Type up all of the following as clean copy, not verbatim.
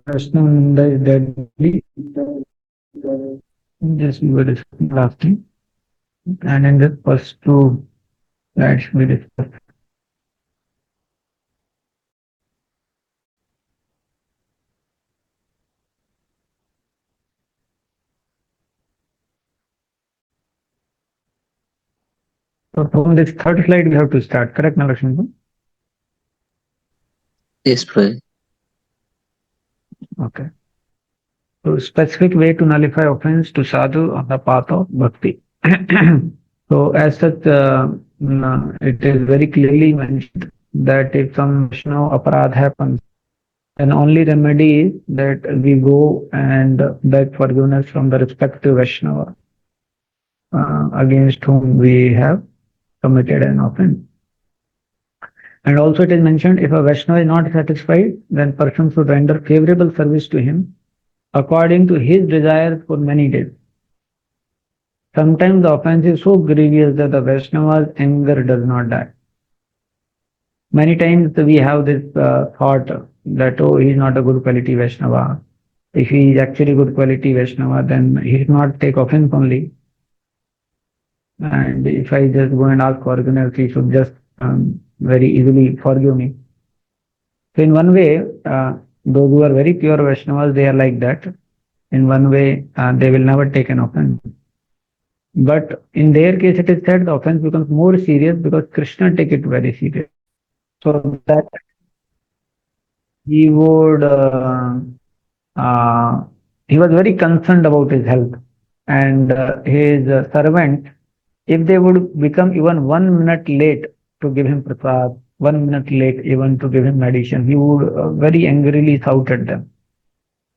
Vaishnava is deadly. Just we were discussing last time. And in the first two slides we discussed. So from this third slide we have to start, correct, Nalakshmi? Yes, Prabhuji. Okay. So specific way to nullify offense to sadhu on the path of bhakti. So as such, it is very clearly mentioned that if some Vaishnava aparadha happens, then only remedy is that we go and beg forgiveness from the respective Vaishnava against whom we have committed an offense. And also it is mentioned if a Vaishnava is not satisfied, then person should render favorable service to him according to his desires for many days. Sometimes the offense is so grievous that the Vaishnava's anger does not die. Many times we have this thought that, oh, he is not a good quality Vaishnava. If he is actually good quality Vaishnava, then he should not take offense only. And if I just go and ask forgiveness, he should just very easily forgive me. So in one way, those who are very pure Vaishnavas, they are like that. In one way, they will never take an offense. But in their case, it is said the offense becomes more serious because Krishna take it very serious. So that he would, he was very concerned about his health and his servant. If they would become even 1 minute late to give him prasad, 1 minute late even to give him medicine, he would very angrily shout at them.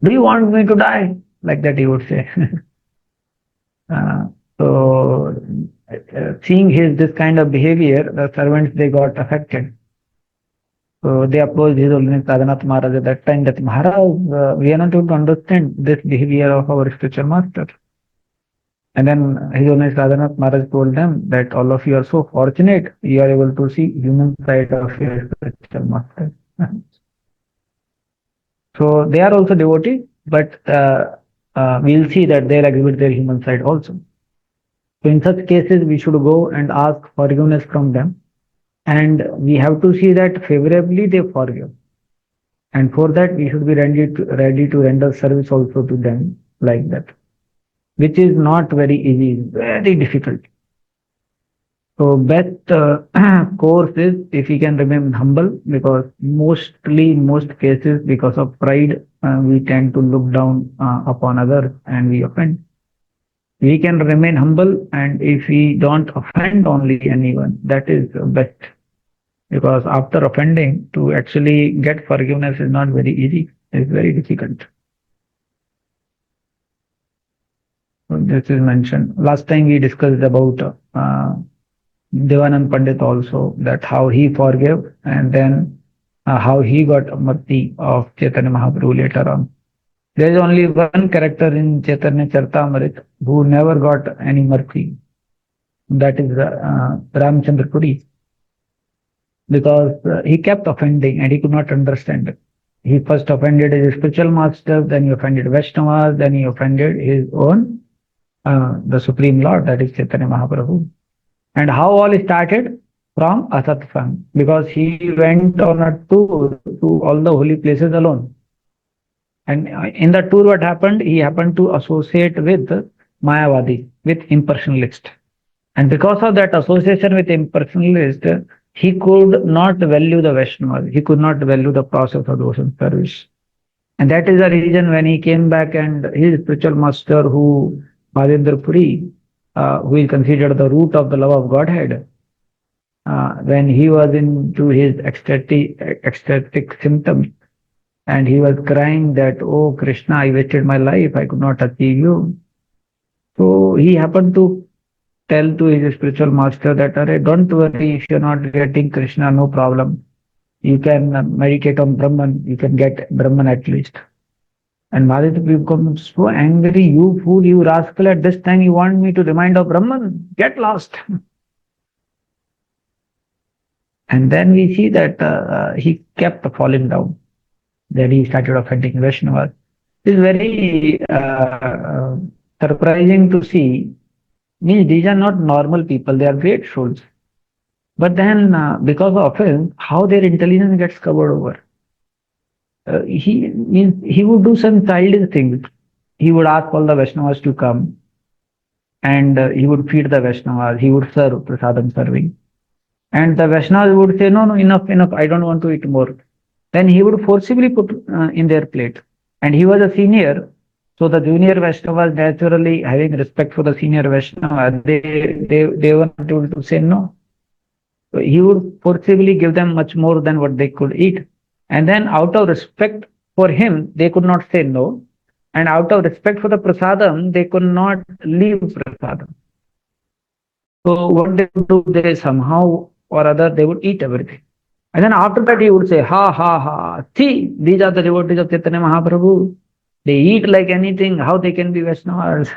Do you want me to die? Like that he would say. So seeing his this kind of behavior, the servants they got affected. So they approached His Holiness Radhanath Maharaj at that time that Maharaj, we are not able to understand this behavior of our spiritual master. And then His Holiness Radhanath Maharaj told them that all of you are so fortunate, you are able to see human side of your spiritual master. So they are also devotees, but we'll see that they'll exhibit their human side also. So in such cases, we should go and ask forgiveness from them. And we have to see that favorably they forgive. And for that, we should be ready to render service also to them like that, which is not very easy, very difficult. So best course is if we can remain humble, because mostly in most cases because of pride we tend to look down upon others and we offend. We can remain humble, and if we don't offend only anyone, that is best, because after offending to actually get forgiveness is not very easy. It's very difficult. So this is mentioned. Last time we discussed about Devanand Pandit also, that how he forgave and then how he got mercy of Chaitanya Mahaprabhu later on. There is only one character in Chaitanya Charitamrita who never got any mercy. That is Ramchandra Puri, because he kept offending and he could not understand it. He first offended his spiritual master, then he offended Vaishnavas, then he offended his own, the Supreme Lord, that is Chaitanya Mahaprabhu. And how all started? From Asatsang, because he went on a tour to all the holy places alone. And in the tour, what happened? He happened to associate with Mayavadi, with impersonalist. And because of that association with impersonalist, he could not value the Vaishnava. He could not value the process of devotion service. And that is the reason when he came back and his spiritual master, who Madhendra Puri, who is considered the root of the love of Godhead, when he was into his ecstatic symptoms, and he was crying that, oh Krishna, I wasted my life, I could not achieve you. So he happened to tell to his spiritual master that, don't worry, if you're not getting Krishna, no problem. You can meditate on Brahman, you can get Brahman at least. And Madhya becomes so angry, you fool, you rascal, at this time you want me to remind of Brahman? Get lost. And then we see that he kept falling down. Then he started offending Vaishnavas. It's very surprising to see. Means these are not normal people; they are great souls. But then, because of offense, how their intelligence gets covered over. He would do some childish things. He would ask all the Vaishnavas to come, and he would feed the Vaishnavas. He would serve prasadam serving. And the Vaishnavas would say, no, no, enough, enough, I don't want to eat more. Then he would forcibly put in their plate. And he was a senior, so the junior Vaishnavas naturally having respect for the senior Vaishnava, they were not able to say no. So he would forcibly give them much more than what they could eat. And then out of respect for him, they could not say no. And out of respect for the prasadam, they could not leave prasadam. So what they would do, they somehow or other, they would eat everything. And then after that, he would say, ha, ha, ha, see, these are the devotees of Chaitanya Mahaprabhu. They eat like anything. How they can be Vaishnavas?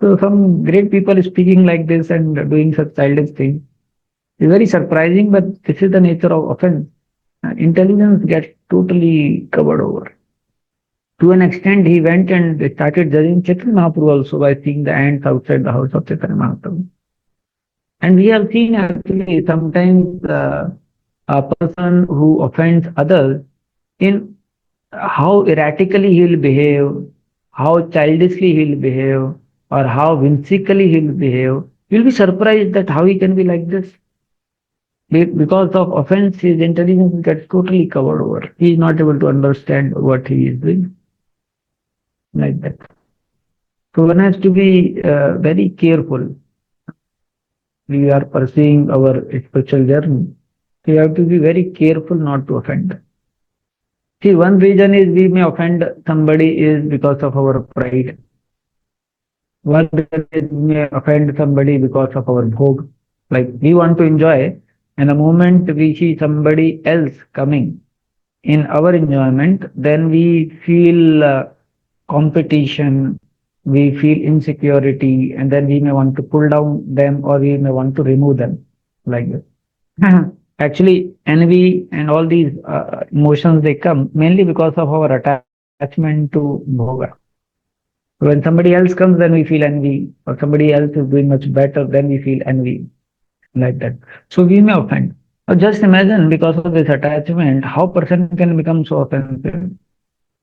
So some great people speaking like this and doing such childish things. It's very surprising, but this is the nature of offense. Intelligence gets totally covered over. To an extent, he went and started judging Chaitanya Mahaprabhu also by seeing the ants outside the house of Chaitanya Mahaprabhu. And we have seen actually sometimes a person who offends others in how erratically he will behave, how childishly he will behave, or how whimsically he will behave. You'll be surprised that how he can be like this. Because of offense, his intelligence gets totally covered over. He is not able to understand what he is doing. Like that. So one has to be very careful. We are pursuing our spiritual journey. We have to be very careful not to offend. See, one reason is we may offend somebody is because of our pride. One reason is we may offend somebody because of our bhog. Like we want to enjoy, and the moment we see somebody else coming in our enjoyment, then we feel competition, we feel insecurity, and then we may want to pull down them or we may want to remove them like this. Actually, envy and all these emotions, they come mainly because of our attachment to bhoga. When somebody else comes, then we feel envy, or somebody else is doing much better, then we feel envy like that. So we may offend. Now just imagine because of this attachment, how person can become so offensive.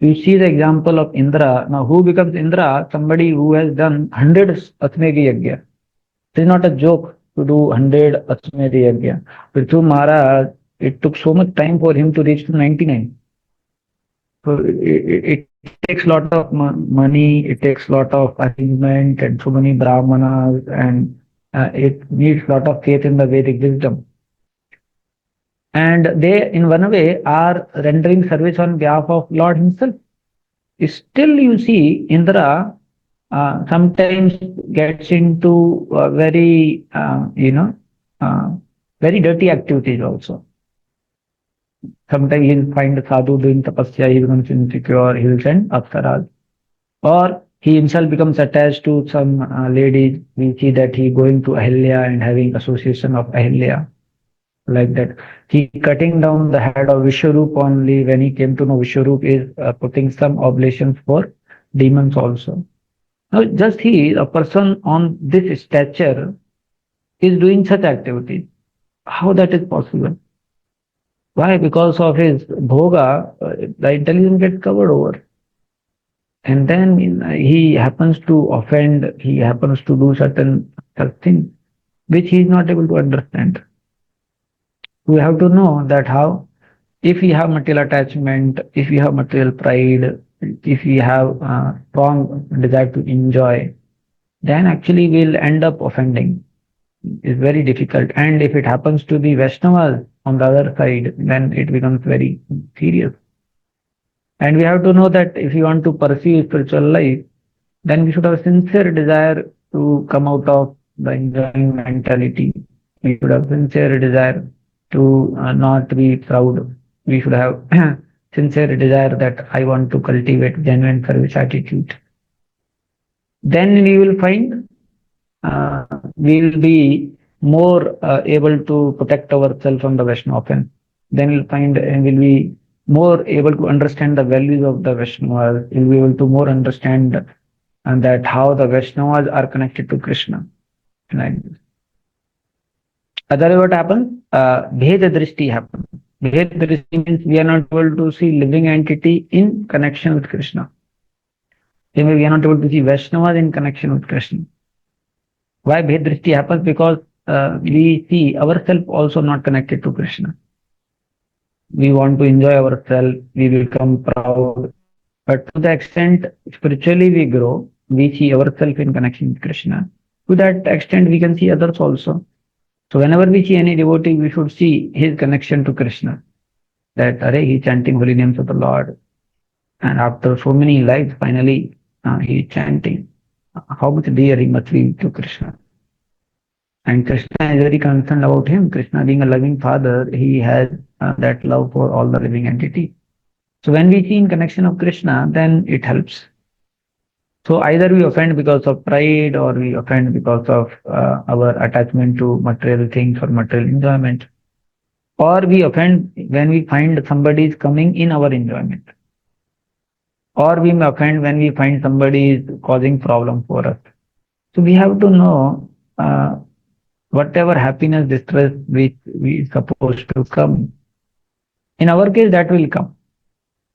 You see the example of Indra. Now, who becomes Indra? Somebody who has done hundreds Asmegi Yajna. It is not a joke to do 100 Asmegi Yajna. Prithu Maharaj, it took so much time for him to reach to 99. So it takes a lot of money, it takes a lot of arrangement and so many brahmanas, and it needs a lot of faith in the Vedic wisdom. And they, in one way, are rendering service on behalf of Lord Himself. Still, you see, Indra sometimes gets into very, uh, very dirty activities also. Sometimes he'll find a sadhu doing tapasya, he becomes insecure, he will send apsaras. Or he himself becomes attached to some lady. We see that he going to Ahilya and having association of Ahilya, like that. He cutting down the head of Vishwarup only when he came to know Vishwarup is putting some oblations for demons also. Now, just he, a person on this stature, is doing such activities. How that is possible? Why? Because of his bhoga, the intelligence gets covered over. And then he happens to offend, he happens to do certain things which he is not able to understand. We have to know that how, if we have material attachment, if we have material pride, if we have strong desire to enjoy, then actually we'll end up offending. It's very difficult. And if it happens to be Vaishnavas on the other side, then it becomes very serious. And we have to know that if you want to pursue spiritual life, then we should have sincere desire to come out of the enjoying mentality. We should have sincere desire to not be proud. We should have sincere desire that I want to cultivate genuine service attitude. Then we will find we will be more able to protect ourselves from the Vaishnava offense. Then we'll find and will be more able to understand the values of the Vaishnavas. You'll be able to more understand and that how the Vaishnavas are connected to Krishna. Like this. Otherwise, what happens? Bheda drishti happens. Bheda drishti means we are not able to see living entity in connection with Krishna. Similarly, we are not able to see Vaishnavas in connection with Krishna. Why Bheda drishti happens? Because we see ourselves also not connected to Krishna. We want to enjoy ourselves, we become proud. But to the extent spiritually we grow, we see ourselves in connection with Krishna. To that extent, we can see others also. So whenever we see any devotee, we should see his connection to Krishna. That he is chanting holy names of the Lord, and after so many lives, finally he is chanting. How much dear he must be to Krishna. And Krishna is very concerned about him. Krishna being a loving father, he has that love for all the living entity. So when we see in connection of Krishna, then it helps. So either we offend because of pride or we offend because of our attachment to material things or material enjoyment. Or we offend when we find somebody is coming in our enjoyment. Or we may offend when we find somebody is causing problem for us. So we have to know whatever happiness, distress which we supposed to come. In our case, that will come.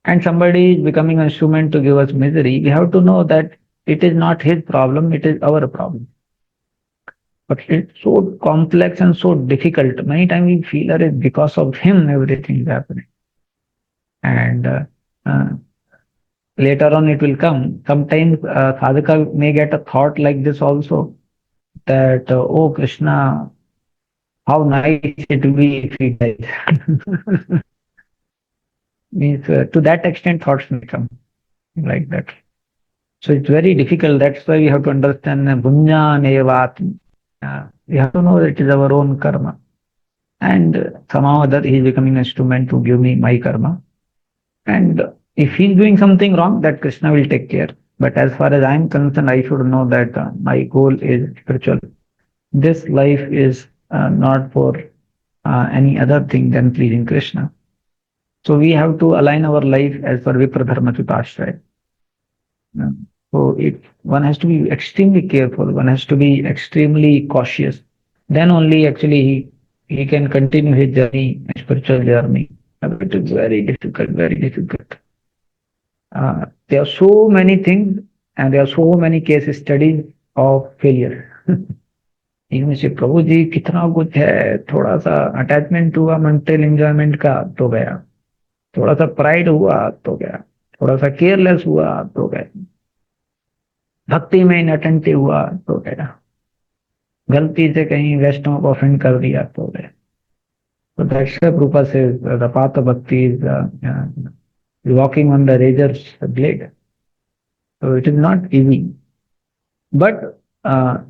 And somebody is becoming an instrument to give us misery. We have to know that it is not his problem, it is our problem. But it's so complex and so difficult. Many times we feel that it's because of him everything is happening. And later on it will come. Sometimes sadhaka may get a thought like this also, that oh Krishna, how nice it will be if he dies. Means to that extent thoughts may come like that. So it's very difficult. That's why we have to understand Bunya Nevat. We have to know that it is our own karma. And somehow or other he is becoming an instrument to give me my karma. And if he is doing something wrong, that Krishna will take care. But as far as I am concerned, I should know that my goal is spiritual. This life is not for any other thing than pleasing Krishna. So we have to align our life as per Vipradharma Chutashraya. So one has to be extremely careful. One has to be extremely cautious. Then only actually he can continue his journey, spiritual journey. But it is very difficult, very difficult. There are so many things and there are so many case studies of failure. इनमें से प्रभु जी कितना कुछ है, थोड़ा सा attachment हुआ mental enjoyment का तो गया, थोड़ा सा प्राइड हुआ तो गया, थोड़ा सा केयरलेस हुआ तो गया, भक्ति में इनअटेंटिव हुआ तो गया, गलती से कहीं वैष्णव को ऑफेंड कर दिया तो गया. So that's the Prabhupada says the path of bhakti is walking on the razor's blade. So it is not easy. But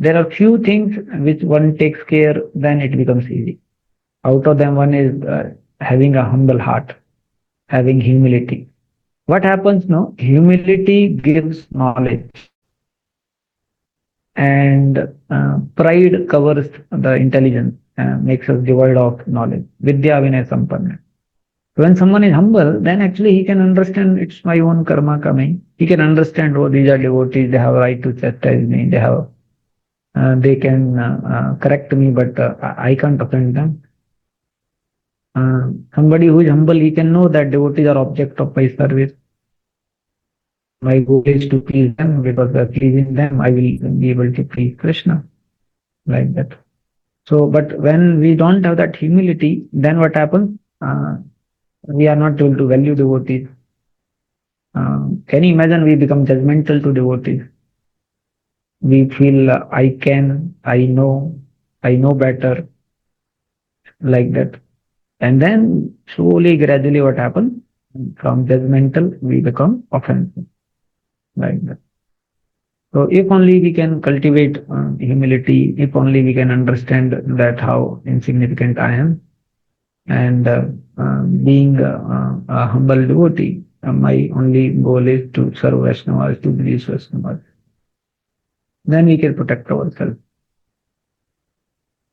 there are few things which one takes care, then it becomes easy. Out of them, one is having a humble heart, having humility. What happens now? Humility gives knowledge. And pride covers the intelligence, makes us devoid of knowledge. Vidya Vinay Sampanna. When someone is humble, then actually he can understand it's my own karma coming. He can understand, oh, these are devotees, they have a right to chastise me, they can correct me, but I can't offend them. Somebody who is humble, he can know that devotees are object of my service. My goal is to please them, because by pleasing them, I will be able to please Krishna. Like that. So, but when we don't have that humility, then what happens? We are not able to value devotees. Can you imagine we become judgmental to devotees? We feel I know better, like that. And then slowly, gradually what happens? From judgmental, we become offensive, like that. So if only we can cultivate humility, if only we can understand that how insignificant I am, and being a humble devotee, my only goal is to serve Vaishnavas, to please Vaishnavas. Then we can protect ourselves.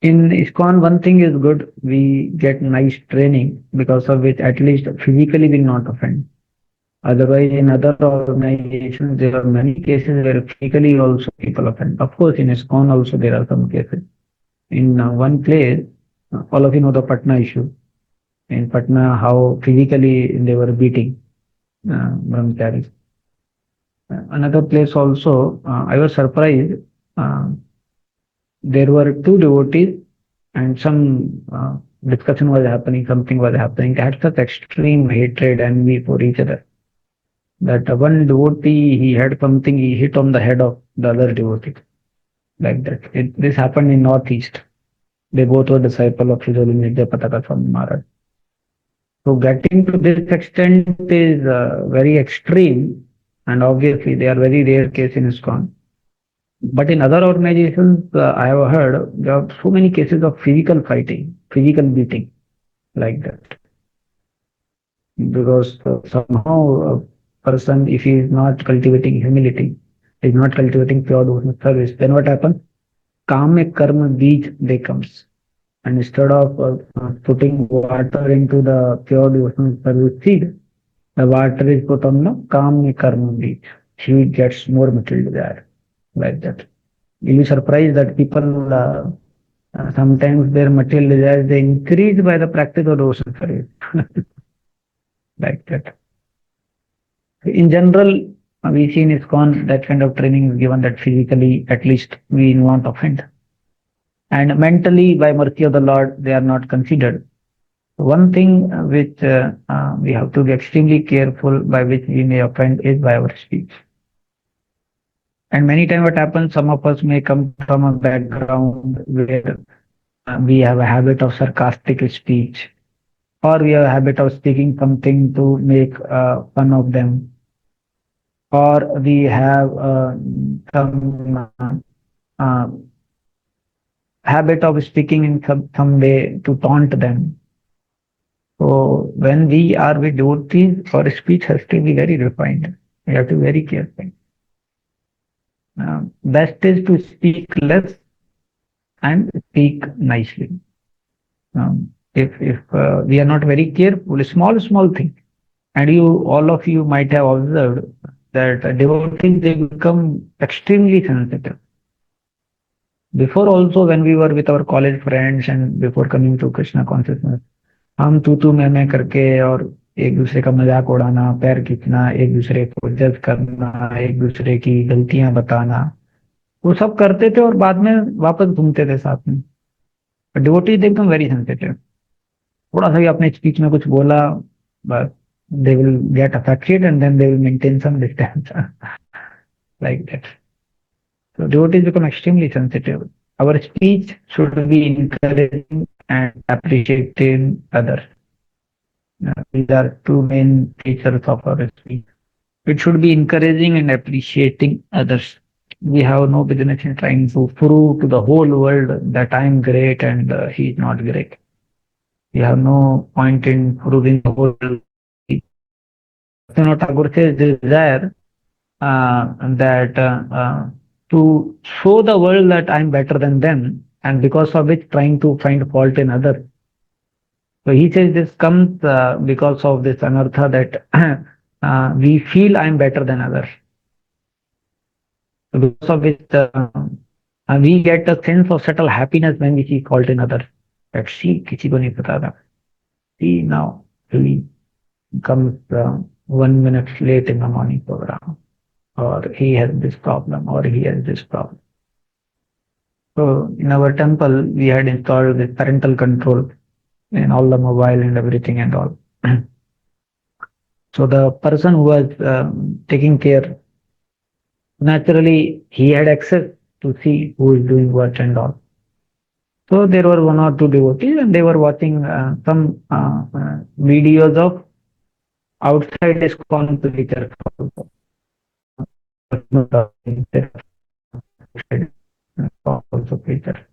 In ISKCON, one thing is good. We get nice training because of which at least physically will not offend. Otherwise, in other organizations, there are many cases where physically also people offend. Of course, in ISKCON also there are some cases. In one place, all of you know the Patna issue. In Patna, how physically they were beating brahmacharis. Another place also, I was surprised. Uh, there were two devotees and some discussion was happening, something was happening. They had such extreme hatred, envy for each other that one devotee, he had something, he hit on the head of the other devotee, like that. This happened in Northeast. They both were disciple of His Holiness Jayapataka Swami Maharaj. So getting to this extent is very extreme, and obviously they are very rare case in ISKCON. But in other organizations, I have heard there are so many cases of physical fighting, physical beating, like that. Because somehow a person, if he is not cultivating humility, is not cultivating pure devotional service, then what happens? Kama karma beej they comes. And instead of putting water into the pure devotional service seed, the water is put on the kama karma beej. She gets more material there, like that. You'll be surprised that people sometimes their material desires they increase by the practice of devotional service, like that. In general, we see in ISKCON that kind of training is given that physically, at least, we won't offend. And mentally, by mercy of the Lord, they are not considered. One thing which we have to be extremely careful by which we may offend is by our speech. And many times what happens, some of us may come from a background where we have a habit of sarcastic speech, or we have a habit of speaking something to make fun of them, or we have some uh, habit of speaking in some way to taunt them. So when we are with devotees, our speech has to be very refined. We have to be very careful. Best is to speak less and speak nicely. If we are not very careful, small thing, and you all of you might have observed that devotees they become extremely sensitive. Before also when we were with our college friends and before coming to Krishna consciousness, हम तू मैं करके और एक दूसरे का मजाक उड़ाना, पैर खींचना, एक दूसरे को जज करना, एक दूसरे की गलतियां बताना, वो सब करते थे और बाद में वापस घूमते थे साथ में. डिवोटीज एकदम वेरी सेंसिटिव. थोड़ा सा भी अपने स्पीच में कुछ बोला, बस they will get affected and then they will maintain some distance like that. So devotees become extremely sensitive. Our speech should be encouraging and appreciating others. These are two main features of our speech. It should be encouraging and appreciating others. We have no business in trying to prove to the whole world that I am great and he is not great. We have no point in proving the whole world. Bhaktivinoda Thakur says desire that to show the world that I am better than them, and because of which trying to find fault in others. So he says this comes because of this anartha that we feel I am better than others. Because of which we get a sense of subtle happiness when we see fault in others. That see, किसी को नहीं पता था. See now, he comes 1 minute late in the morning program, or he has this problem, or he has this problem. So in our temple, we had installed this parental control in all the mobile and everything and all. So the person who was taking care, naturally he had access to see who is doing what and all. So there were one or two devotees and they were watching some videos of outside ISKCON preachers also. Also preacher.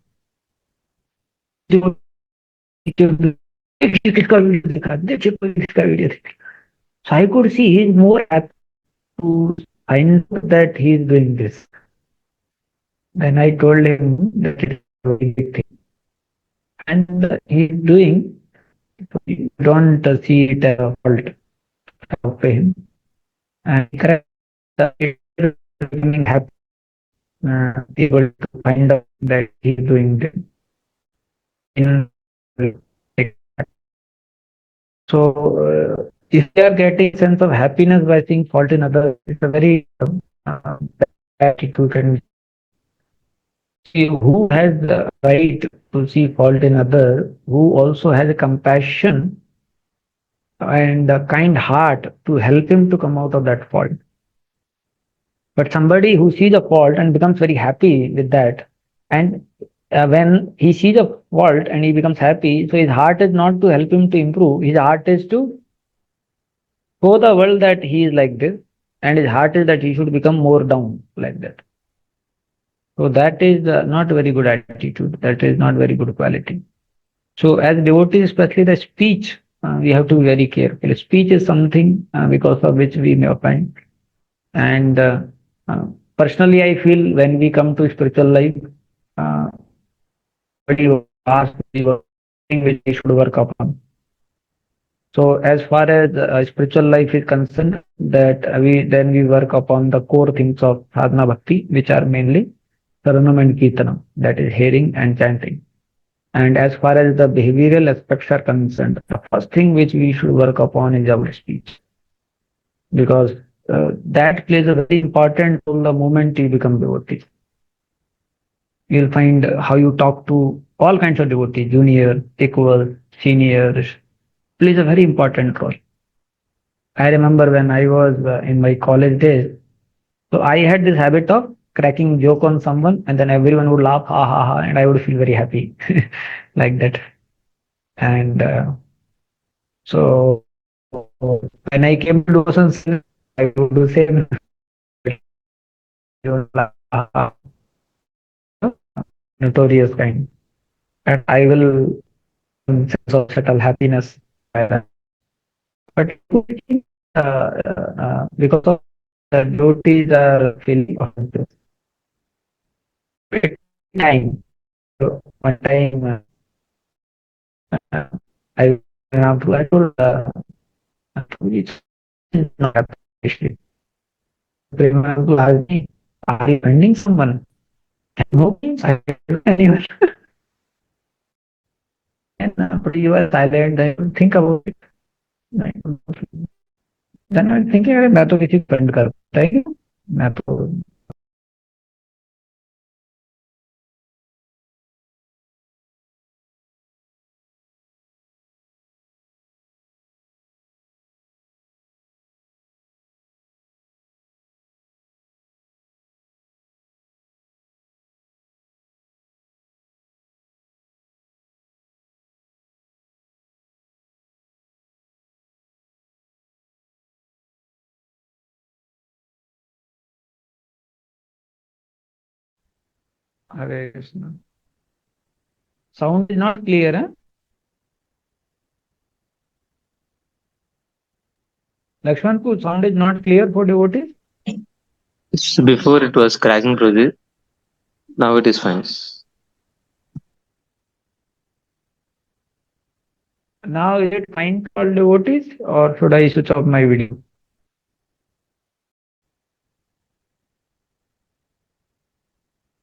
देखिए किसका video दिखा, देखिए कोई किसका video दिखा. So I could see he is more happy to find that he is doing this. Then I told him that it is a very big thing. and he's doing, so you don't see it as a fault of him. And he corrects it becoming happy, able to find out that he's doing the in so if they are getting sense of happiness by seeing fault in others, it's a very bad attitude. And see who has the right to see fault in others, who also has a compassion and a kind heart to help him to come out of that fault. But somebody who sees a fault and becomes very happy with that, and when he sees a fault and he becomes happy, so his heart is not to help him to improve, his heart is to show the world that he is like this, and his heart is that he should become more down like that. So that is not very good attitude. That is not very good quality. So as devotees, especially the speech, we have to be very careful. Speech is something because of which we may offend. And uh, personally, I feel when we come to spiritual life, somebody was asked thing which we should work upon. So as far as spiritual life is concerned, that we work upon the core things of sadhana bhakti, which are mainly saranam and kirtanam, that is hearing and chanting. And as far as the behavioral aspects are concerned, the first thing which we should work upon is our speech, because that plays a very important role the moment you become devotee. You'll find how you talk to all kinds of devotees, junior, equal, seniors, plays a very important role. I remember when I was in my college days, so I had this habit of cracking joke on someone, and then everyone would laugh, ha ha ha, and I would feel very happy, like that. And so when I came to do something, I would do same. Notorious kind, and I will sense of subtle happiness. But because of the devotees are feeling of this, it time. So one time, I I told it's not happening. Premantu asked me, "Are you offending someone?" No, means I don't anyone. And but you are silent. I don't think about it. Then I'm thinking, अरे मैं तो किसी को friend करता ही नहीं। मैं तो अरे sound is not clear, huh? Lakshmanpur, sound is not clear for devotees. So before it was cracking Prabhuji. Now it is fine. Now is it fine for devotees, or should I switch off my video?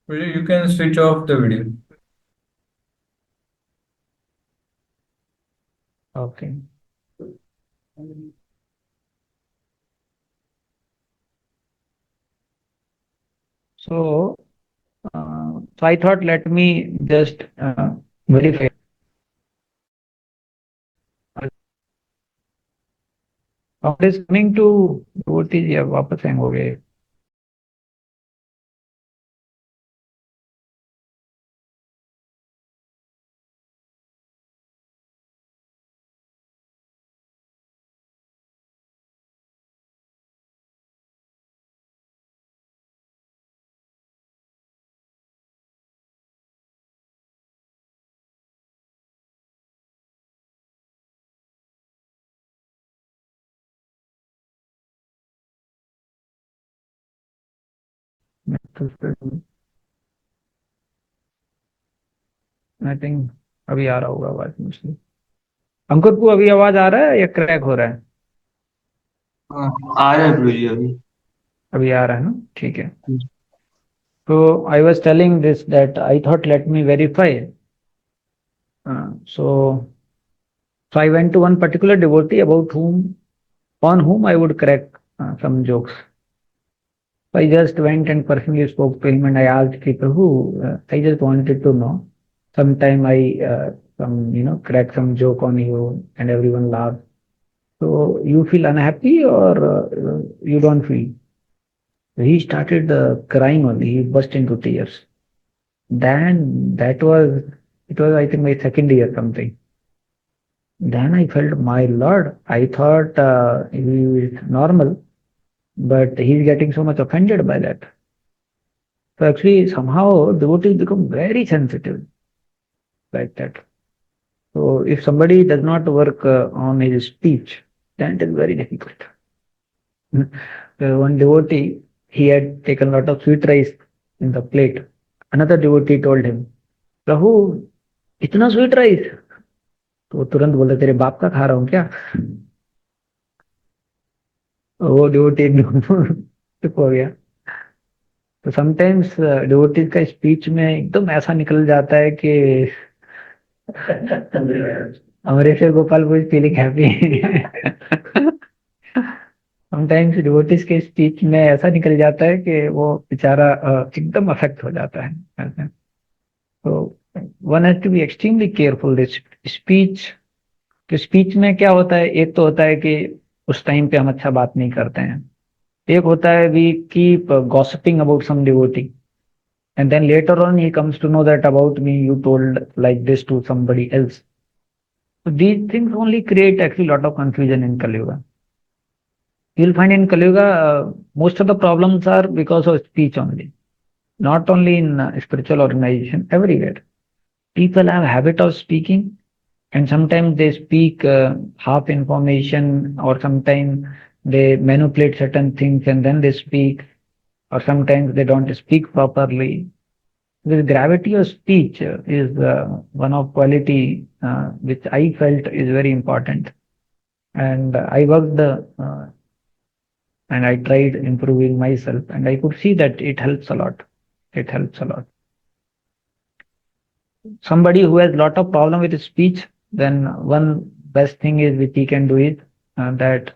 You can switch off the video. Okay. So, so I thought let me just verify. Sound is coming to devotees या वापस hang हो गए? I think अभी आ रहा होगा आवाज मुझे। अंकुर को अभी आवाज आ रहा है या क्रैक हो रहा है? हाँ, आ रहा है प्रभु अभी। अभी आ रहा है ना, ठीक है। तो I was telling this that I thought let me verify, so so I went to one particular devotee about whom, on whom I would crack some jokes. So I just went and personally spoke to him and I asked, "Ki Prabhu, I just wanted to know. Sometime I crack some joke on you and everyone laughs. So you feel unhappy or you don't feel?" He started crying only. He burst into tears. Then it was I think my second year something. Then I felt, my Lord, I thought he is normal, but he's getting so much offended by that. So actually, somehow devotees become very sensitive like that. So if somebody does not work on his speech, then it is very difficult. One devotee, he had taken a lot of sweet rice in the plate. Another devotee told him, "Prabhu, इतना sweet rice?" तो वो तुरंत बोलते, "तेरे बाप का खा रहा हूँ क्या?" वो डिवोटी चुप हो गया। तो समटाइम्स डिवोटीज का स्पीच में एकदम ऐसा निकल जाता है कि Amareshwar Gopal was feeling happy. Sometimes devotees के स्पीच में ऐसा निकल जाता है कि वो बेचारा एकदम अफेक्ट हो जाता है। तो one has to be extremely careful this speech. तो स्पीच में क्या होता है, एक तो होता है कि उस टाइम पे हम अच्छा बात नहीं करते हैं, एक होता है we keep gossiping about some devotee and then later on he comes to know that about me you told like this to somebody else. So these things only create actually a lot of confusion in Kali Yuga. You'll find in Kali Yuga most of the problems are because of speech only, not only in spiritual organization, everywhere. People have a habit of speaking and sometimes they speak half information or sometimes they manipulate certain things and then they speak, or sometimes they don't speak properly. The gravity of speech is one of quality which I felt is very important, and I worked and I tried improving myself, and I could see that it helps a lot. It helps a lot. Somebody who has lot of problem with speech, then one best thing is which he can do is that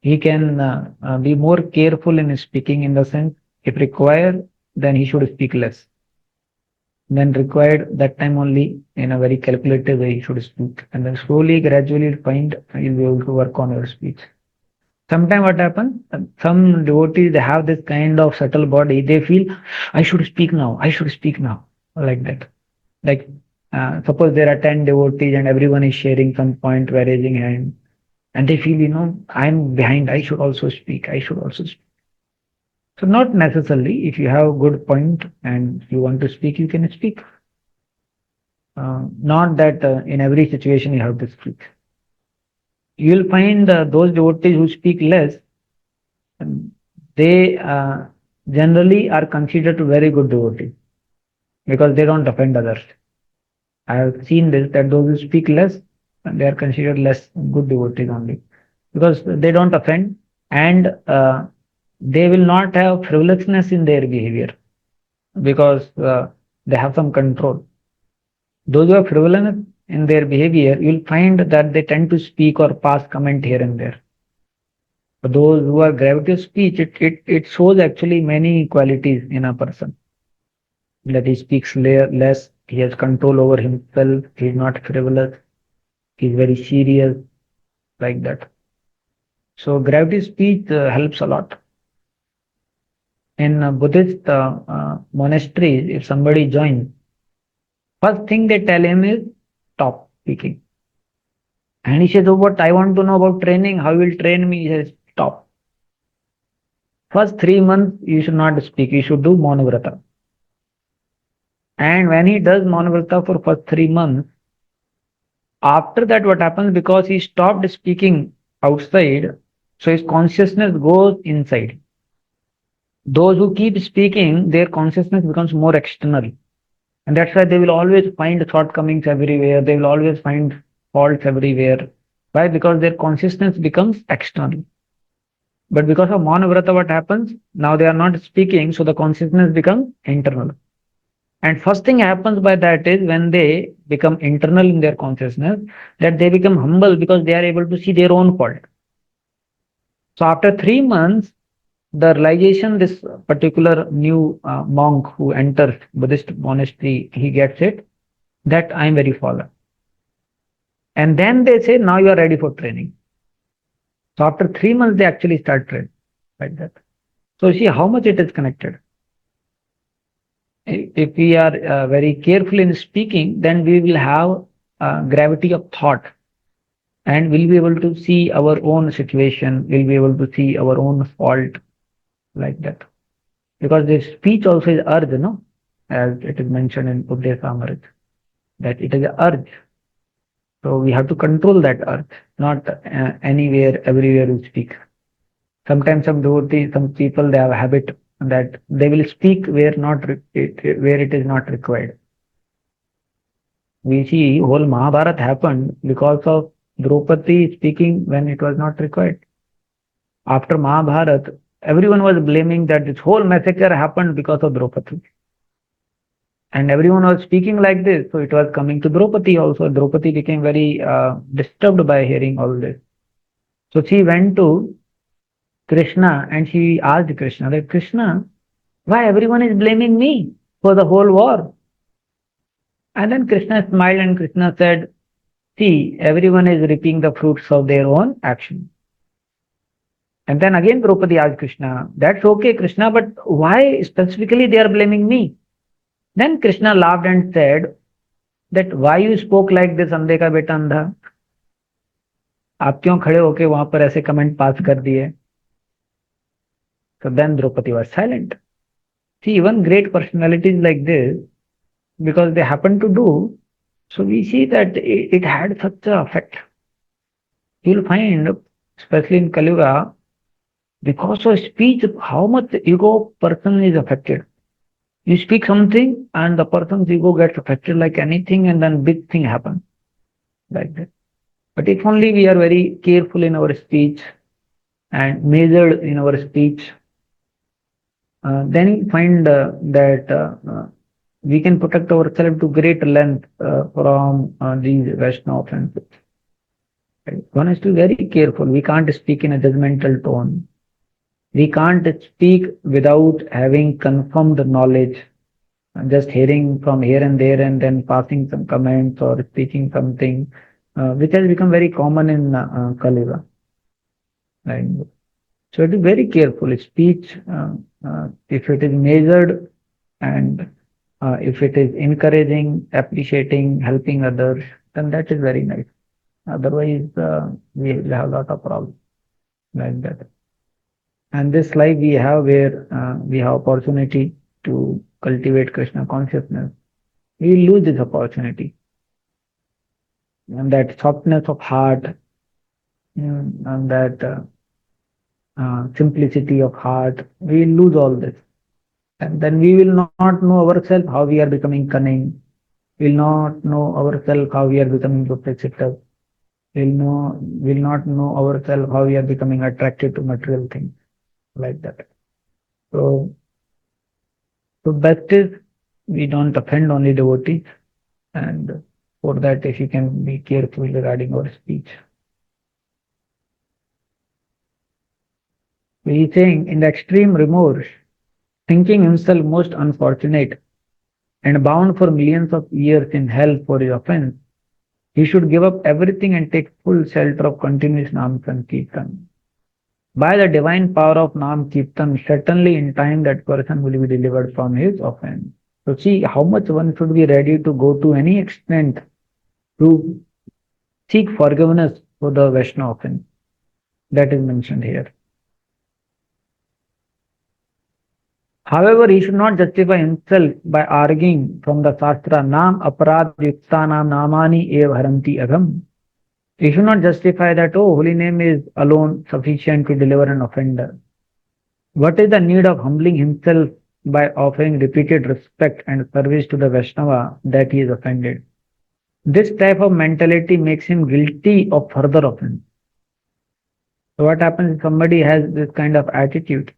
he can be more careful in speaking, in the sense if required, then he should speak less. Then required that time only in a very calculated way you should speak, and then slowly gradually you'll find you'll be able to work on your speech. Sometimes what happens, some devotees they have this kind of subtle body, they feel I should speak now, I should speak now, like that. Like suppose there are 10 devotees and everyone is sharing some point by raising hand, and they feel, I'm behind, I should also speak, I should also speak. So not necessarily, if you have a good point and you want to speak, you can speak. Not that in every situation you have to speak. You will find those devotees who speak less, they generally are considered very good devotees because they don't offend others. I have seen this, that those who speak less, they are considered less good devotees only because they don't offend, and they will not have frivolousness in their behavior because they have some control. Those who are frivolous in their behavior, you'll find that they tend to speak or pass comment here and there. But those who are gravity of speech, it shows actually many qualities in a person. That he speaks less, he has control over himself, he is not frivolous, he is very serious, like that. So gravity of speech helps a lot. In Buddhist monasteries, if somebody joins, first thing they tell him is stop speaking. And he says, "Oh, what I want to know about training, how you will train me?" He says, "Stop. First 3 months, you should not speak. You should do Maunavrata." And when he does Maunavrata for first 3 months, after that, what happens, because he stopped speaking outside, so his consciousness goes inside. Those who keep speaking, their consciousness becomes more external. And that's why they will always find shortcomings everywhere. They will always find faults everywhere. Why? Because their consciousness becomes external. But because of Maunavrata, what happens? Now they are not speaking, so the consciousness becomes internal. And first thing happens by that is when they become internal in their consciousness, that they become humble because they are able to see their own fault. So after 3 months, the realization this particular new monk who enters Buddhist monastery, he gets it that I am very fallen. And then they say, now you are ready for training. So after 3 months, they actually start training like that. So see how much it is connected. If we are very careful in speaking, then we will have gravity of thought and we'll be able to see our own situation, we'll be able to see our own fault like that. Because this speech also is urge, no? As it is mentioned in Uddesa, that it is an urge. So we have to control that urge, not anywhere, everywhere we speak. Sometimes some devotees, some people, they have a habit that they will speak where it is not required. We see whole Mahabharata happened because of Draupadi speaking when it was not required. After Mahabharata, everyone was blaming that this whole massacre happened because of Draupadi. And everyone was speaking like this, so it was coming to Draupadi also. Draupadi became very disturbed by hearing all this. So she went to Krishna and she asked Krishna that Krishna, why everyone is blaming me for the whole war? And then Krishna smiled and Krishna said, see, everyone is reaping the fruits of their own action. And then again Draupadi asked Krishna, that's okay, Krishna, but why specifically they are blaming me? Then Krishna laughed and said that why you spoke like this, अंधे का बेटा अंधा? आप क्यों खड़े होके वहां पर ऐसे कमेंट पास कर दिए? So then Draupadi was silent. See, even great personalities like this, because they happen to do, so we see that it had such an effect. You'll find, especially in Kali Yuga, because of speech, how much ego person is affected. You speak something and the person's ego gets affected like anything and then big thing happens like that. But if only we are very careful in our speech and measured in our speech, then you find that we can protect ourselves to great length from these Vaishnava offenses. Right? One has to be very careful. We can't speak in a judgmental tone. We can't speak without having confirmed knowledge, just hearing from here and there and then passing some comments or speaking something, which has become very common in Kali Yuga. Right? So it is very careful. Speech, if it is measured and if it is encouraging, appreciating, helping others, then that is very nice. Otherwise, we will have a lot of problems like that. And this life we have where we have opportunity to cultivate Krishna consciousness, we lose this opportunity. And that softness of heart, and that simplicity of heart, we lose all this. And then we will not know ourselves how we are becoming cunning. We will not know ourselves how we are becoming duplicitous. Will not know ourselves how we are becoming attracted to material things like that. So, best is we don't offend only devotees, and for that, if you can be careful regarding our speech. He is saying, in the extreme remorse, thinking himself most unfortunate and bound for millions of years in hell for his offense, he should give up everything and take full shelter of continuous Nam Sankirtan. By the divine power of Nam Kirtan, certainly in time that person will be delivered from his offense. So see how much one should be ready to go to any extent to seek forgiveness for the Vaishnava offense. That is mentioned here. However, he should not justify himself by arguing from the Shastra, Nam Aparad Yuktanam Namani Ev Haranti Agam. He should not justify that, oh, holy name is alone sufficient to deliver an offender. What is the need of humbling himself by offering repeated respect and service to the Vaishnava that he is offended. This type of mentality makes him guilty of further offense. So what happens if somebody has this kind of attitude?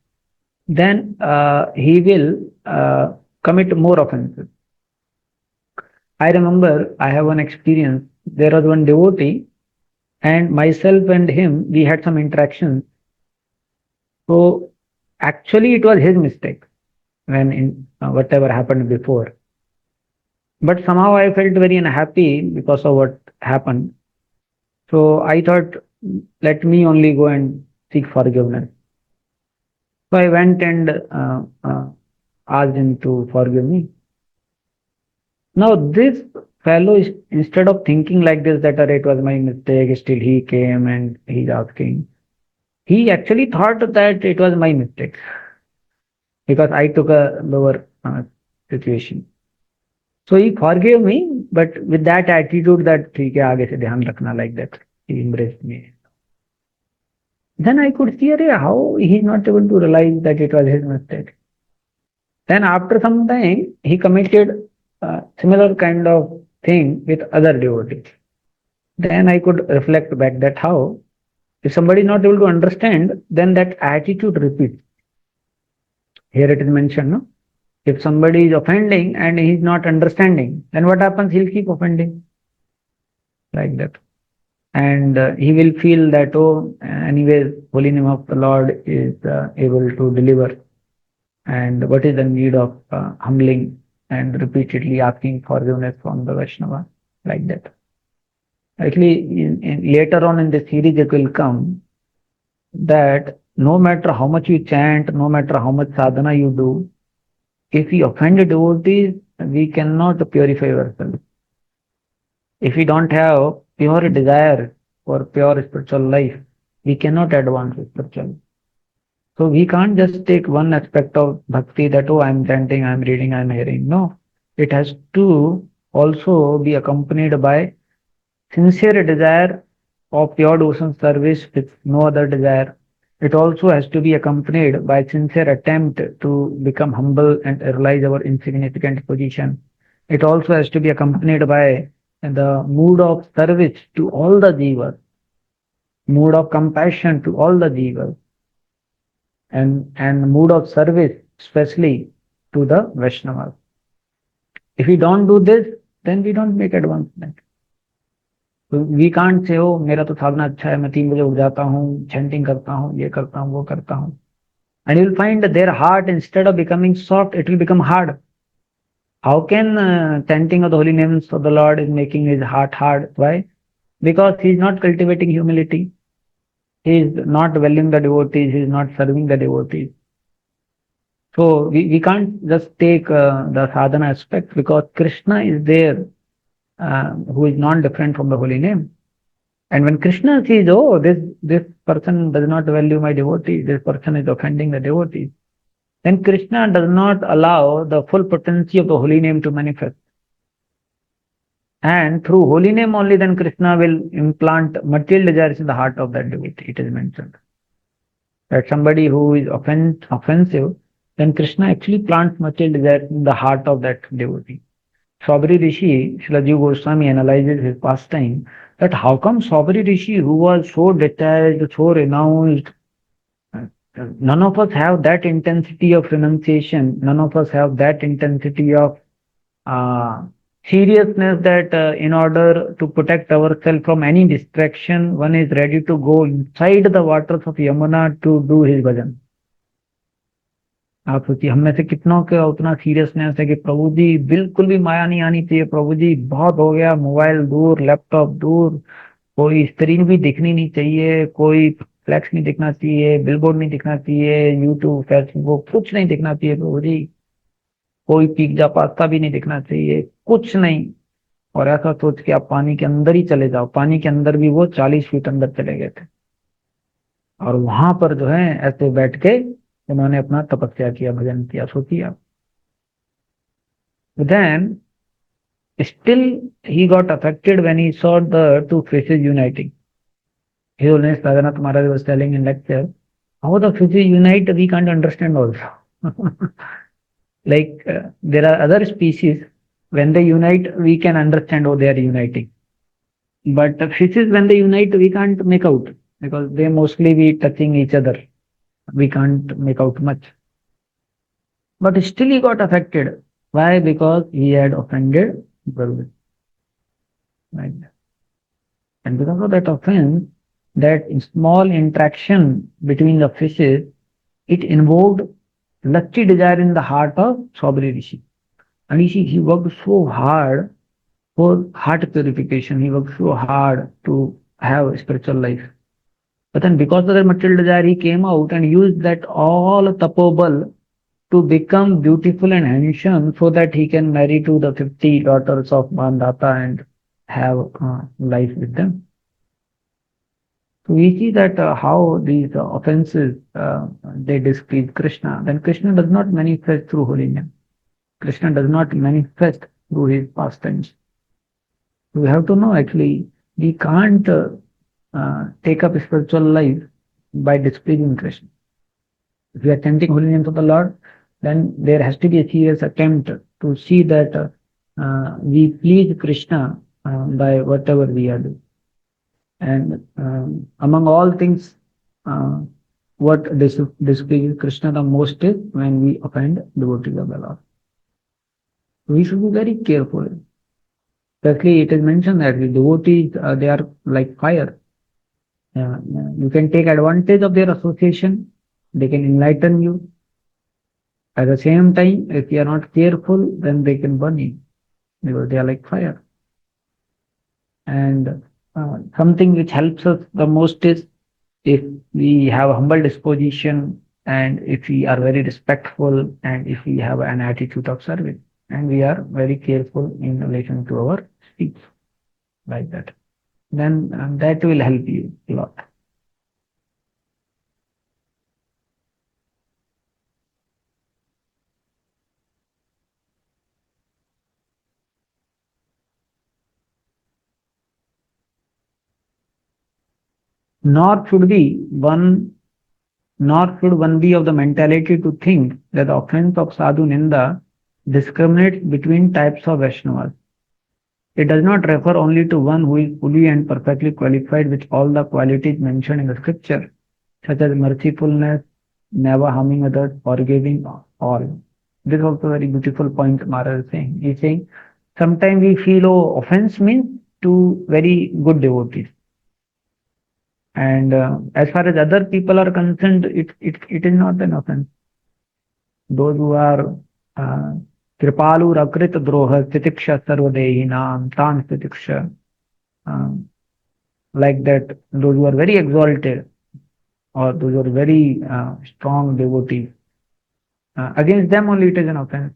Then he will commit more offenses. I remember I have one experience. There was one devotee, and myself and him, we had some interactions. So actually, it was his mistake when in whatever happened before. But somehow I felt very unhappy because of what happened. So I thought, let me only go and seek forgiveness. So I went and asked him to forgive me. Now this fellow, instead of thinking like this, that it was my mistake, still he came and he's asking. He actually thought that it was my mistake because I took a lower situation. So he forgave me, but with that attitude that ठीक है आगे से ध्यान रखना, like that. He embraced me. Then I could see how he is not able to realize that it was his mistake. Then after some time, he committed similar kind of thing with other devotees. Then I could reflect back that how if somebody is not able to understand, then that attitude repeats. Here it is mentioned, no? If somebody is offending and he is not understanding, then what happens? He'll keep offending like that. And he will feel that, oh, anyways, holy name of the Lord is able to deliver. And what is the need of humbling and repeatedly asking forgiveness from the Vaishnava, like that. Actually, later on in the series, it will come that no matter how much you chant, no matter how much sadhana you do, if we offend devotees, we cannot purify ourselves. If we don't have pure desire for pure spiritual life, we cannot advance spiritually. So we can't just take one aspect of bhakti that, oh, I'm chanting, I'm reading, I'm hearing. No, it has to also be accompanied by sincere desire of pure devotion service with no other desire. It also has to be accompanied by sincere attempt to become humble and realize our insignificant position. It also has to be accompanied by the mood of service to all the jivas, mood of compassion to all the jivas, and mood of service, especially to the Vaishnavas. If we don't do this, then we don't make advancement. So we can't say, oh, मेरा तो साधना अच्छा है, मैं 3 बजे उठ जाता हूँ, chanting करता हूँ, ये करता हूँ, वो करता हूँ. And you'll find that their heart, instead of becoming soft, it will become hard. How can chanting of the holy names of the Lord is making his heart hard? Why? Because he is not cultivating humility. He is not valuing the devotees. He is not serving the devotees. So we can't just take the sadhana aspect because Krishna is there, who is non-different from the holy name. And when Krishna sees, oh, this person does not value my devotee, this person is offending the devotee, then Krishna does not allow the full potency of the holy name to manifest. And through holy name only, then Krishna will implant material desires in the heart of that devotee. It is mentioned that somebody who is offensive, then Krishna actually plants material desires in the heart of that devotee. Sabri Rishi, Srila Jiva Goswami analyzes his pastime that how come Sabri Rishi, who was so detached, so renounced, none of us have that intensity of renunciation, none of us have that intensity of seriousness that in order to protect ourselves from any distraction, one is ready to go inside the waters of Yamuna to do his bhajan. आप सोचिए हम में से कितनों का उतना seriousness है कि प्रभु जी बिल्कुल भी माया नहीं आनी चाहिए, प्रभु जी बहुत हो गया, मोबाइल दूर, लैपटॉप दूर, कोई स्क्रीन भी दिखनी नहीं चाहिए, कोई फ्लैक्स नहीं दिखना चाहिए, बिलबोर्ड नहीं दिखना चाहिए, यूट्यूब फेसबुक कुछ नहीं दिखना चाहिए प्रभु जी, कोई पिज्जा पास्ता भी नहीं दिखना चाहिए, कुछ नहीं. और ऐसा सोच के आप पानी के अंदर ही चले जाओ. पानी के अंदर भी वो 40 फीट अंदर चले गए थे और वहां पर जो है ऐसे बैठ के उन्होंने अपना तपस्या किया, भजन किया. सोचिए आप. Then still he got affected when he saw the two faces uniting. His Holiness Radhanath Maharaj was telling in lecture, how the faces unite we can't understand also. Like there are other species, when they unite, we can understand, oh, they are uniting. But fishes, when they unite, we can't make out because they mostly be touching each other. We can't make out much. But still he got affected. Why? Because he had offended Prabhu. Right? And because of that offense, that small interaction between the fishes, it invoked lusty desire in the heart of Saubri Rishi. And you see, he worked so hard for heart purification. He worked so hard to have a spiritual life. But then because of that material desire, he came out and used that all tapobal to become beautiful and handsome so that he can marry to the 50 daughters of Mandata and have life with them. So we see that how these offenses, they displease Krishna. Then Krishna does not manifest through holiness. Krishna does not manifest through his pastimes. We have to know actually, we can't take up spiritual life by displeasing Krishna. If we are chanting holy names of the Lord, then there has to be a serious attempt to see that we please Krishna by whatever we are doing. And among all things, uh, what displeases Krishna the most is when we offend devotees of the Lord. We should be very careful. Firstly, it is mentioned that the devotees, they are like fire. You can take advantage of their association. They can enlighten you. At the same time, if you are not careful, then they can burn you because they are like fire. And something which helps us the most is if we have a humble disposition and if we are very respectful and if we have an attitude of service and we are very careful in relation to our speech, like that, then that will help you a lot. Nor should be one Nor should one be of the mentality to think that the offense of sadhu ninda discriminates between types of Vaishnavas. It does not refer only to one who is fully and perfectly qualified with all the qualities mentioned in the scripture, such as mercifulness, never harming others, forgiving all. This is also a very beautiful point Maharaj is saying. He is saying, sometimes we feel, oh, offense means to very good devotees. And as far as other people are concerned, it is not an offense. Those who are kripalu rakrit droha titiksha sarvadehinam tan titiksha, like that, those who are very exalted or those who are very strong devotees, against them only it is an offense.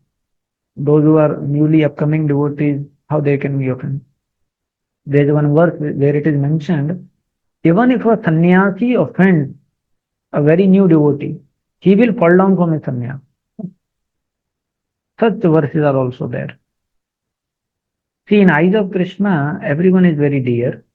Those who are newly upcoming devotees, how they can be offense? There is one verse where it is mentioned, even if a sannyasi offends a very new devotee, he will fall down from his sannyas. Such verses are also there. See, in eyes of Krishna, everyone is very dear,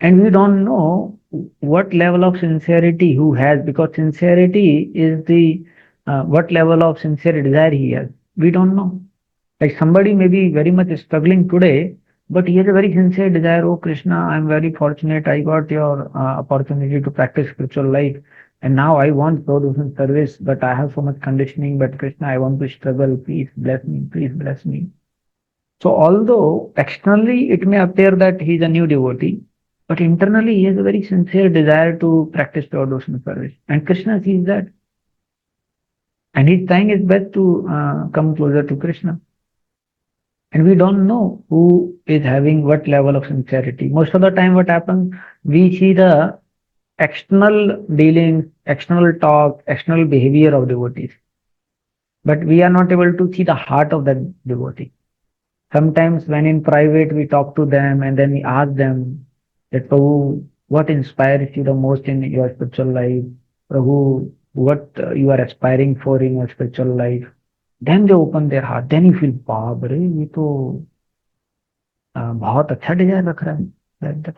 and we don't know what level of sincerity who has, because sincerity is the what level of sincere desire he has. We don't know. Like somebody may be very much struggling today, but he has a very sincere desire. Oh Krishna, I'm very fortunate. I got your opportunity to practice spiritual life, and now I want production service, but I have so much conditioning. But Krishna, I want to struggle. Please bless me. Please bless me. So although externally it may appear that he is a new devotee, but internally he has a very sincere desire to practice devotional service. And Krishna sees that. And he's trying his best to come closer to Krishna. And we don't know who is having what level of sincerity. Most of the time what happens, we see the external dealings, external talk, external behavior of devotees. But we are not able to see the heart of that devotee. Sometimes when in private we talk to them and then we ask them that, Prabhu, what inspires you the most in your spiritual life? Prabhu, what you are aspiring for in your spiritual life? Then they open their heart. Then you feel, बाप रे, ये तो बहुत अच्छा design रख रहा है. Like that.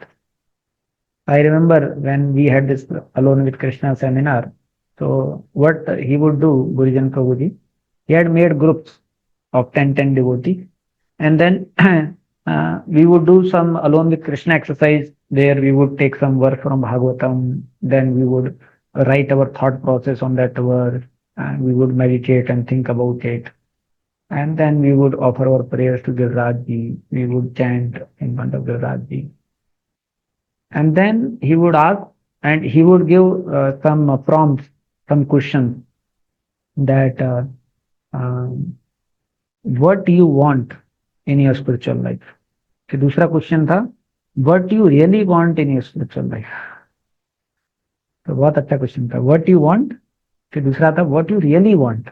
I remember when we had this Alone with Krishna seminar. So what he would do, Gurujan Prabhuji, he had made groups of 10 devotees. And then we would do some alone with Krishna exercise. There we would take some verse from Bhagavatam. Then we would write our thought process on that verse. And we would meditate and think about it. And then we would offer our prayers to Giriraj Ji. We would chant in front of Giriraj Ji. And then he would ask, and he would give some prompts, some questions that what do you want in your spiritual life? फिर दूसरा question था what do you really want in your spiritual life? तो बहुत अच्छा question था what do you want? फिर दूसरा था what you really want?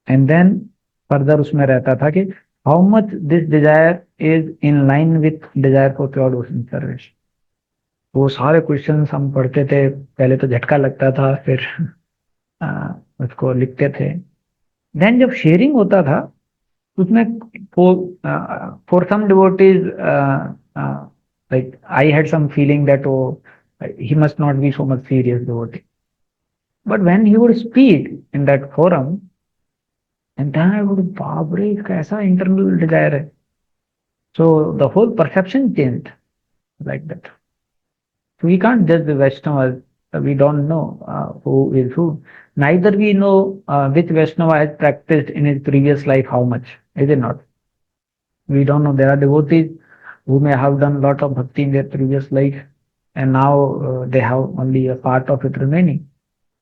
And then further उसमें रहता था कि how much this desire is in line with desire for pure devotion service. वो सारे क्वेश्चंस हम पढ़ते थे, पहले तो झटका लगता था, फिर उसको लिखते थे. देन जब शेयरिंग होता था उसमें for some devotees like I had some feeling that oh he must not be so much serious devotee, but when he would speak in that forum and then I would बाप रे इसका ऐसा internal desire है, so the whole perception changed like that. So we can't judge the Vaishnavas. We don't know who is who. Neither we know which Vaishnava has practiced in his previous life how much. Is it not? We don't know. There are devotees who may have done a lot of bhakti in their previous life and now they have only a part of it remaining.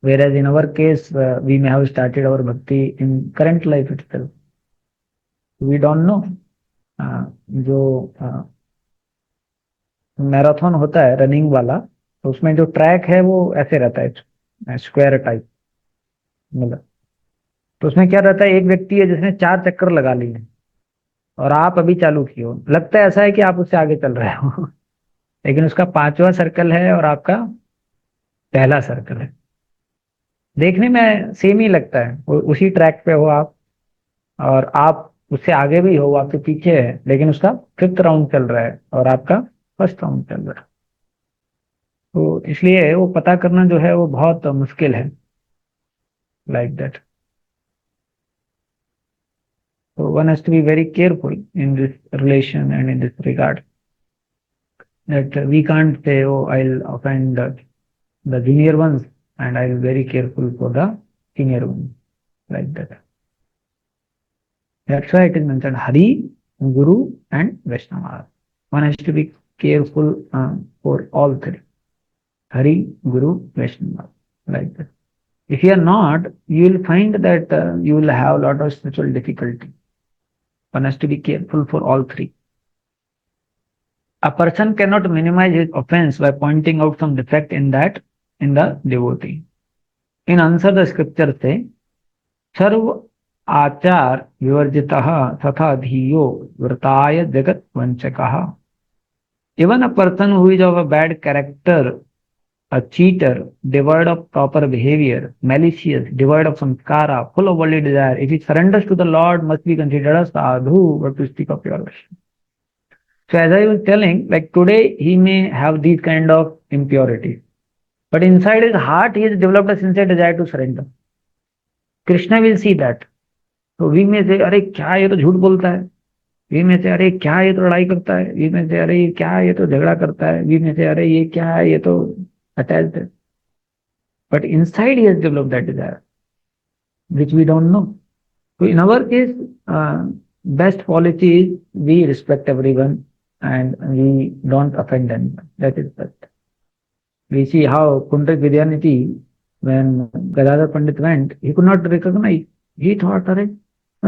Whereas in our case, we may have started our bhakti in current life itself. We don't know. जो marathon होता है running वाला, तो उसमें जो track है वो ऐसे रहता है स्क्वायर टाइप, मतलब तो उसमें क्या रहता है, एक व्यक्ति है जिसने 4 चक्कर लगा लिए और आप अभी चालू किए हो, लगता है ऐसा है कि आप उससे आगे चल रहे हो लेकिन उसका 5वां सर्कल है और आपका पहला सर्कल है. देखने में सेम ही लगता है, उसी ट्रैक पे हो आप और आप उससे आगे भी हो, आपके पीछे है, लेकिन उसका 5th राउंड चल रहा है और आपका 1st राउंड चल रहा है. तो इसलिए वो पता करना जो है वो बहुत मुश्किल है, like that. So one has to be very careful in this relation and in this regard. That we can't say, oh, I'll offend the junior ones and I'll be very careful for the senior ones, like that. That's why it is mentioned Hari, Guru and Vaishnava. One has to be careful for all three. Hari, Guru, Vaishnava, like that. If you are not, you will find that you will have a lot of spiritual difficulty. One has to be careful for all three. A person cannot minimize his offense by pointing out some defect in the devotee. In answer the scripture say, Sarv आचार विवर्जितः तथा धियो व्रताय जगत वंचकः. Even a person who is of a bad character, a cheater, devoid of proper behavior, malicious, devoid of samskara, full of worldly desire, if he surrenders to the Lord, must be considered a sadhu, but to speak of pure worship. So as I was telling, like today he may have these kind of impurities, but inside his heart he has developed a sincere desire to surrender. Krishna will see that. तो we में से अरे क्या ये तो झूठ बोलता है, वी में से अरे क्या ये तो लड़ाई करता है, वी में से अरे क्या ये तो झगड़ा करता है, वी में से अरे ये क्या है ये तो अटैच्ड है. But inside he has developed that desire which we don't know. So in our case, best policy is we respect everyone and we don't offend anyone. That is best. We see how Pundak Vidyanidhi, when Gadadhar Pandit went, he could not recognize. He thought,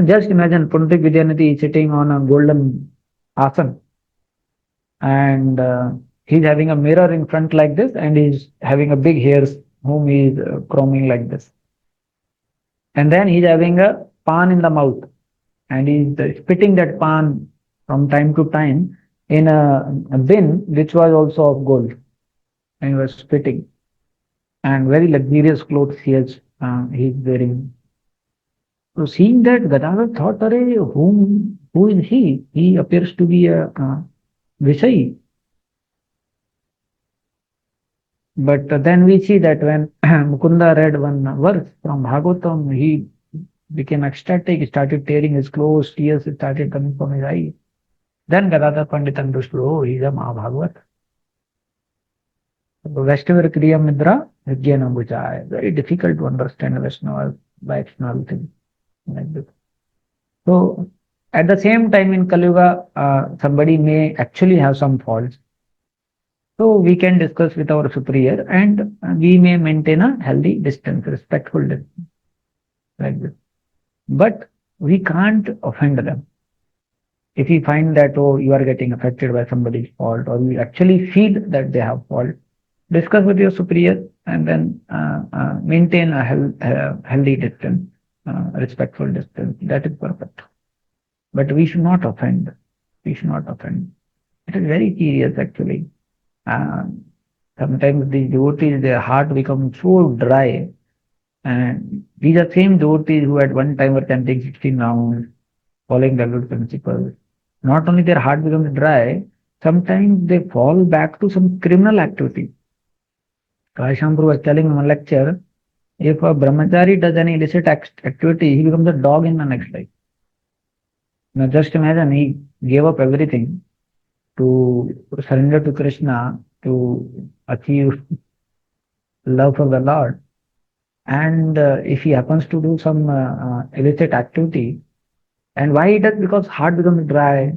just imagine Pundak Vidyanidhi sitting on a golden asan and he's having a mirror in front like this and he's having a big hairs whom he's combing like this. And then he's having a pan in the mouth and he's spitting that pan from time to time in a bin which was also of gold, and he was spitting, and very luxurious clothes he's wearing. So seeing that, Gadadhar thought, who is he? He appears to be a Vishayi. But then we see that when Mukunda read one verse from Bhagavatam, he became ecstatic, started tearing his clothes, tears started coming from his eyes. Then Gadadhar Pandit understood, oh, he's a Mahabhagavat. Vaishnava Kriya Midra, Jnana Bujaya. Very difficult to understand Vaishnava by external things like this. So, at the same time in Kali Yuga, somebody may actually have some faults. So, we can discuss with our superior and we may maintain a healthy distance, respectful distance like this. But we can't offend them. If we find that, oh, you are getting affected by somebody's fault, or we actually feel that they have fault, discuss with your superior and then maintain a healthy distance, respectful distance. That is perfect. But we should not offend. We should not offend. It is very serious actually. Uh, Sometimes the devotees, their heart becomes so dry. And these are same devotees who at one time were chanting 16 rounds, following the good principles. Not only their heart becomes dry, sometimes they fall back to some criminal activity. Kaishambhru was telling in one lecture, if a brahmachari does any illicit activity, he becomes a dog in the next life. Now just imagine he gave up everything to surrender to Krishna to achieve love for the Lord. And if he happens to do some illicit activity, and why he does? Because heart becomes dry.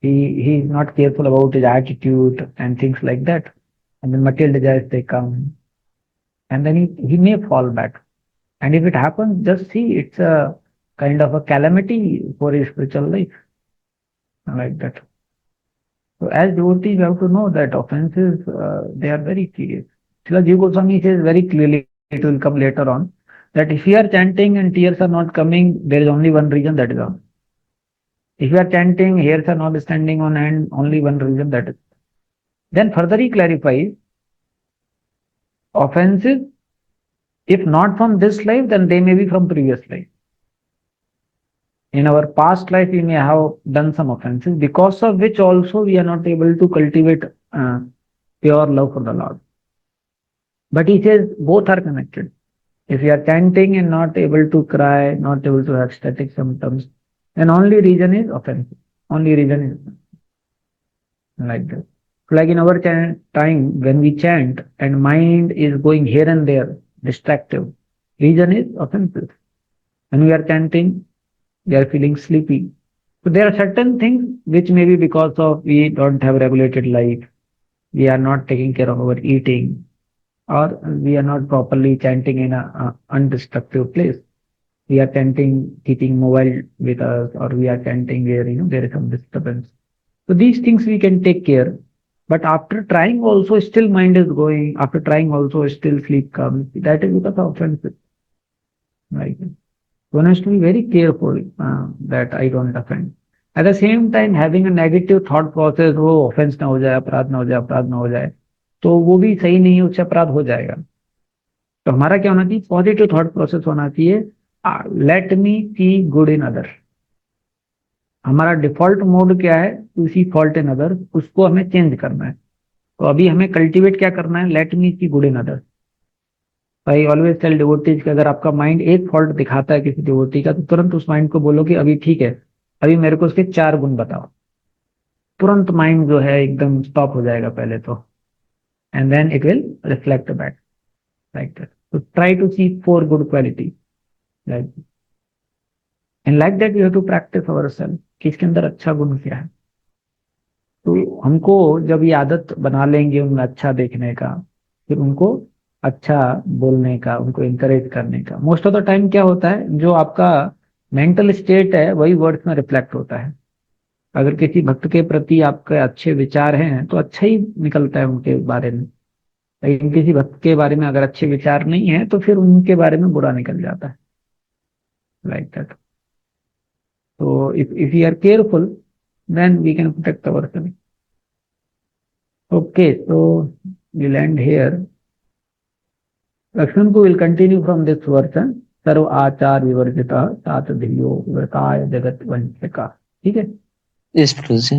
He is not careful about his attitude and things like that. And then material desires they come, and then he may fall back. And if it happens, just see it's a kind of a calamity for his spiritual life, like that. So as devotees, you have to know that offenses they are very serious. Srila Jiva Goswami says very clearly, it will come later on, that if you are chanting and tears are not coming, there is only one reason, that is all. If you are chanting, hairs are not standing on hand, only one reason, that is. Then further he clarifies, offenses, if not from this life, then they may be from previous life. In our past life, we may have done some offenses, because of which also we are not able to cultivate pure love for the Lord. But he says both are connected. If you are chanting and not able to cry, not able to have static symptoms, then only reason is offense. Only reason is like that. Like in our time, when we chant and mind is going here and there, distractive, reason is offenses. When we are chanting, we are feeling sleepy. So there are certain things which may be because of we don't have regulated life, we are not taking care of our eating, or we are not properly chanting in a undestructive place. We are chanting, keeping mobile with us, or we are chanting where there is some disturbance. So these things we can take care. But after trying also still mind is going, after trying also still sleep comes. That is because of offenses. Right. One has to be very careful that I don't offend. At the same time, having a negative thought process, वो offense ना हो जाए, अपराध ना हो जाए, अपराध ना हो जाए, तो वो भी सही नहीं है, उससे अपराध हो जाएगा. तो हमारा क्या होना चाहिए? पॉजिटिव थॉट प्रोसेस होना चाहिए. Let me see good in other. हमारा डिफॉल्ट मोड क्या है? To see fault in other. उसको हमें चेंज करना है. तो अभी हमें कल्टीवेट क्या करना है? Let me see good in other. I always tell devotees कि अगर आपका माइंड एक फॉल्ट दिखाता है किसी डिवोटी का, तो तुरंत उस माइंड को बोलो कि अभी ठीक है, अभी मेरे को उसके 4 गुण बताओ. तुरंत माइंड जो है एकदम स्टॉप हो जाएगा पहले तो, and then it will reflect back like that. तो try to see 4 good quality like, and like that you have to practise ourselves कि इसके अंदर अच्छा गुण क्या है. तो हमको जब ये आदत बना लेंगे उनमें अच्छा देखने का, फिर उनको अच्छा बोलने का, उनको इंकरेज करने का. मोस्ट ऑफ द टाइम क्या होता है, जो आपका मेंटल स्टेट है वही वर्ड्स में रिफ्लेक्ट होता है. अगर किसी भक्त के प्रति आपके अच्छे विचार हैं तो अच्छा ही निकलता है उनके बारे में. लेकिन किसी भक्त के बारे में अगर अच्छे विचार नहीं है तो फिर उनके बारे में बुरा निकल जाता है, लाइक दैट. तो if you are careful then we can protect ourselves. Okay, so we'll end here. Lakshman will continue from this version. सर्व आचार विवर्जिता तात धियो व्रताय जगत वंचका. ठीक है? Yes, Prabhuji.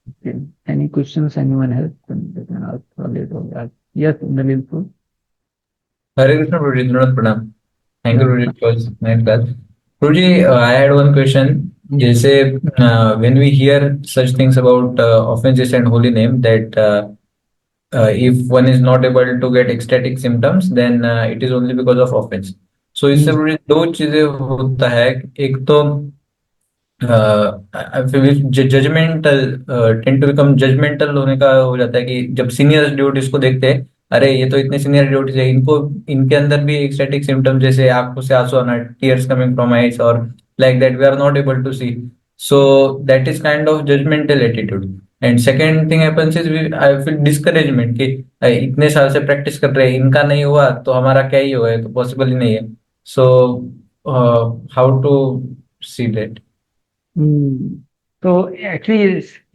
Okay. Any questions anyone has? They can ask or later. Yes, Nalilpur. Hare Krishna Prabhuji, Pranam. Thank you, Prabhuji, for this nice class. Guruji, I had one question. जैसे when we hear such things about offenses and holy name, that if one is not able to get ecstatic symptoms, then it is only because of offense. So इससे हम्म, बड़ी दो चीजें होता है. एक तो judgemental, tend to become judgemental होने का हो जाता है कि जब सीनियर ड्यूटीज को देखते हैं, अरे ये तो इतने सीनियर ड्यूटीज है, इनको इनके अंदर भी एक्सटेटिक सिम्टम जैसे आंखों से आंसू आना, टीयर्स कमिंग फ्रॉम आईज, और like that we are not able to see. So that is kind of judgemental attitude. And second thing happens is I feel discouragement कि इतने साल से प्रैक्टिस कर रहे हैं, इनका नहीं हुआ तो हमारा क्या ही हुआ, है तो पॉसिबल ही नहीं है. So how to see that? Hmm. तो एक्चुअली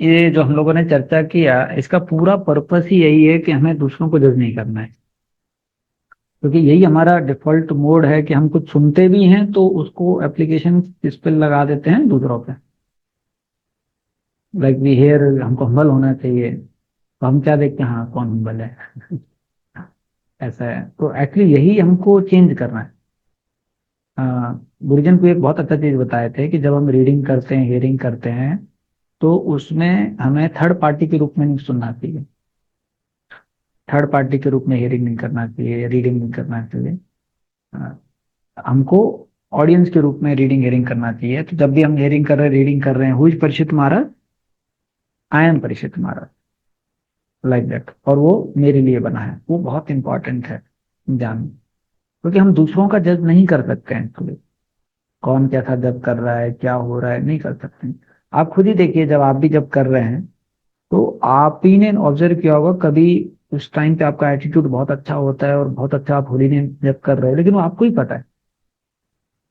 ये जो हम लोगों ने चर्चा किया, इसका पूरा पर्पस ही यही है कि हमें दूसरों को जज नहीं करना है, क्योंकि यही हमारा डिफॉल्ट मोड है कि हम कुछ सुनते भी हैं तो उसको एप्लीकेशन इस पे लगा देते हैं दूसरों पे। लाइक वी हेयर, हमको हम्बल होना चाहिए, तो हम क्या देखते हैं, हाँ कौन हम्बल है। ऐसा है, तो एक्चुअली यही हमको चेंज करना है। गुरुजन को एक बहुत अच्छा चीज बताए थे कि जब हम रीडिंग करते हैं, हियरिंग करते हैं, तो उसमें हमें थर्ड पार्टी के रूप में नहीं सुनना चाहिए, थर्ड पार्टी के रूप में हियरिंग नहीं करना चाहिए, रीडिंग नहीं करना चाहिए। अ, हमको ऑडियंस के रूप में रीडिंग हियरिंग करना चाहिए। तो जब भी हम हियरिंग कर रहे हैं, रीडिंग कर रहे हैं, who is Parikshit Maharaj, I am Parikshit Maharaj, like that, और वो मेरे लिए बना है, वो बहुत इंपॉर्टेंट है जान, क्योंकि हम दूसरों का जज नहीं कर सकते हैं actually। कौन कैसा जज कर रहा है, क्या हो रहा है, नहीं कर सकते हैं। आप खुद ही देखिए, जब आप भी जब कर रहे हैं, तो आप ही ने ऑब्जर्व किया होगा कभी, उस टाइम पे आपका एटीट्यूड बहुत अच्छा होता है और बहुत अच्छा आप होली ने जब कर रहे हो, लेकिन वो आपको ही पता है,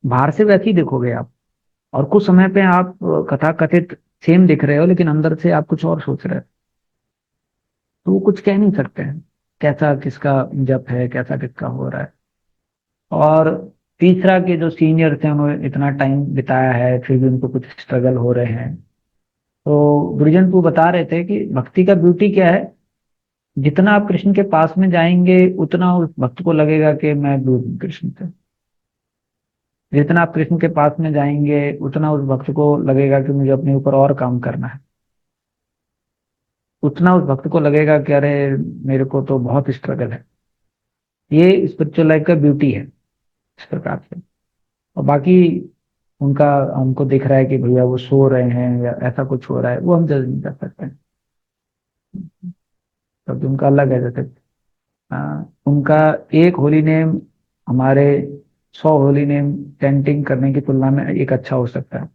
बाहर से वैसे ही देखोगे आप। और कुछ समय पे आप कथा कथित सेम दिख रहे हो, लेकिन अंदर से आप कुछ और सोच रहे हो, तो वो कुछ कह नहीं सकते हैं कैसा किसका जप है, कैसा किसका हो रहा है। और तीसरा, के जो सीनियर्स हैं उन्होंने इतना टाइम बिताया है, फिर भी उनको कुछ स्ट्रगल हो रहे हैं। तो गुरुजन को बता रहे थे कि भक्ति का ब्यूटी क्या है, जितना आप कृष्ण के पास में जाएंगे, उतना उस भक्त को लगेगा कि मैं दूर हूं कृष्ण से। जितना आप कृष्ण के पास में जाएंगे, उतना उस भक्त को लगेगा कि मुझे अपने ऊपर और काम करना है। उतना उस भक्त को लगेगा कि अरे मेरे को तो बहुत स्ट्रगल है। ये स्पिरिचुअल लाइफ का ब्यूटी है इस प्रकार से। और बाकी उनका, हमको दिख रहा है कि भैया वो सो रहे हैं या ऐसा कुछ हो रहा है, वो हम जज नहीं कर सकते हैं, क्योंकि उनका अलग है। जैसे उनका एक होली नेम हमारे 100 होली नेम चैंटिंग करने की तुलना में एक अच्छा हो सकता है।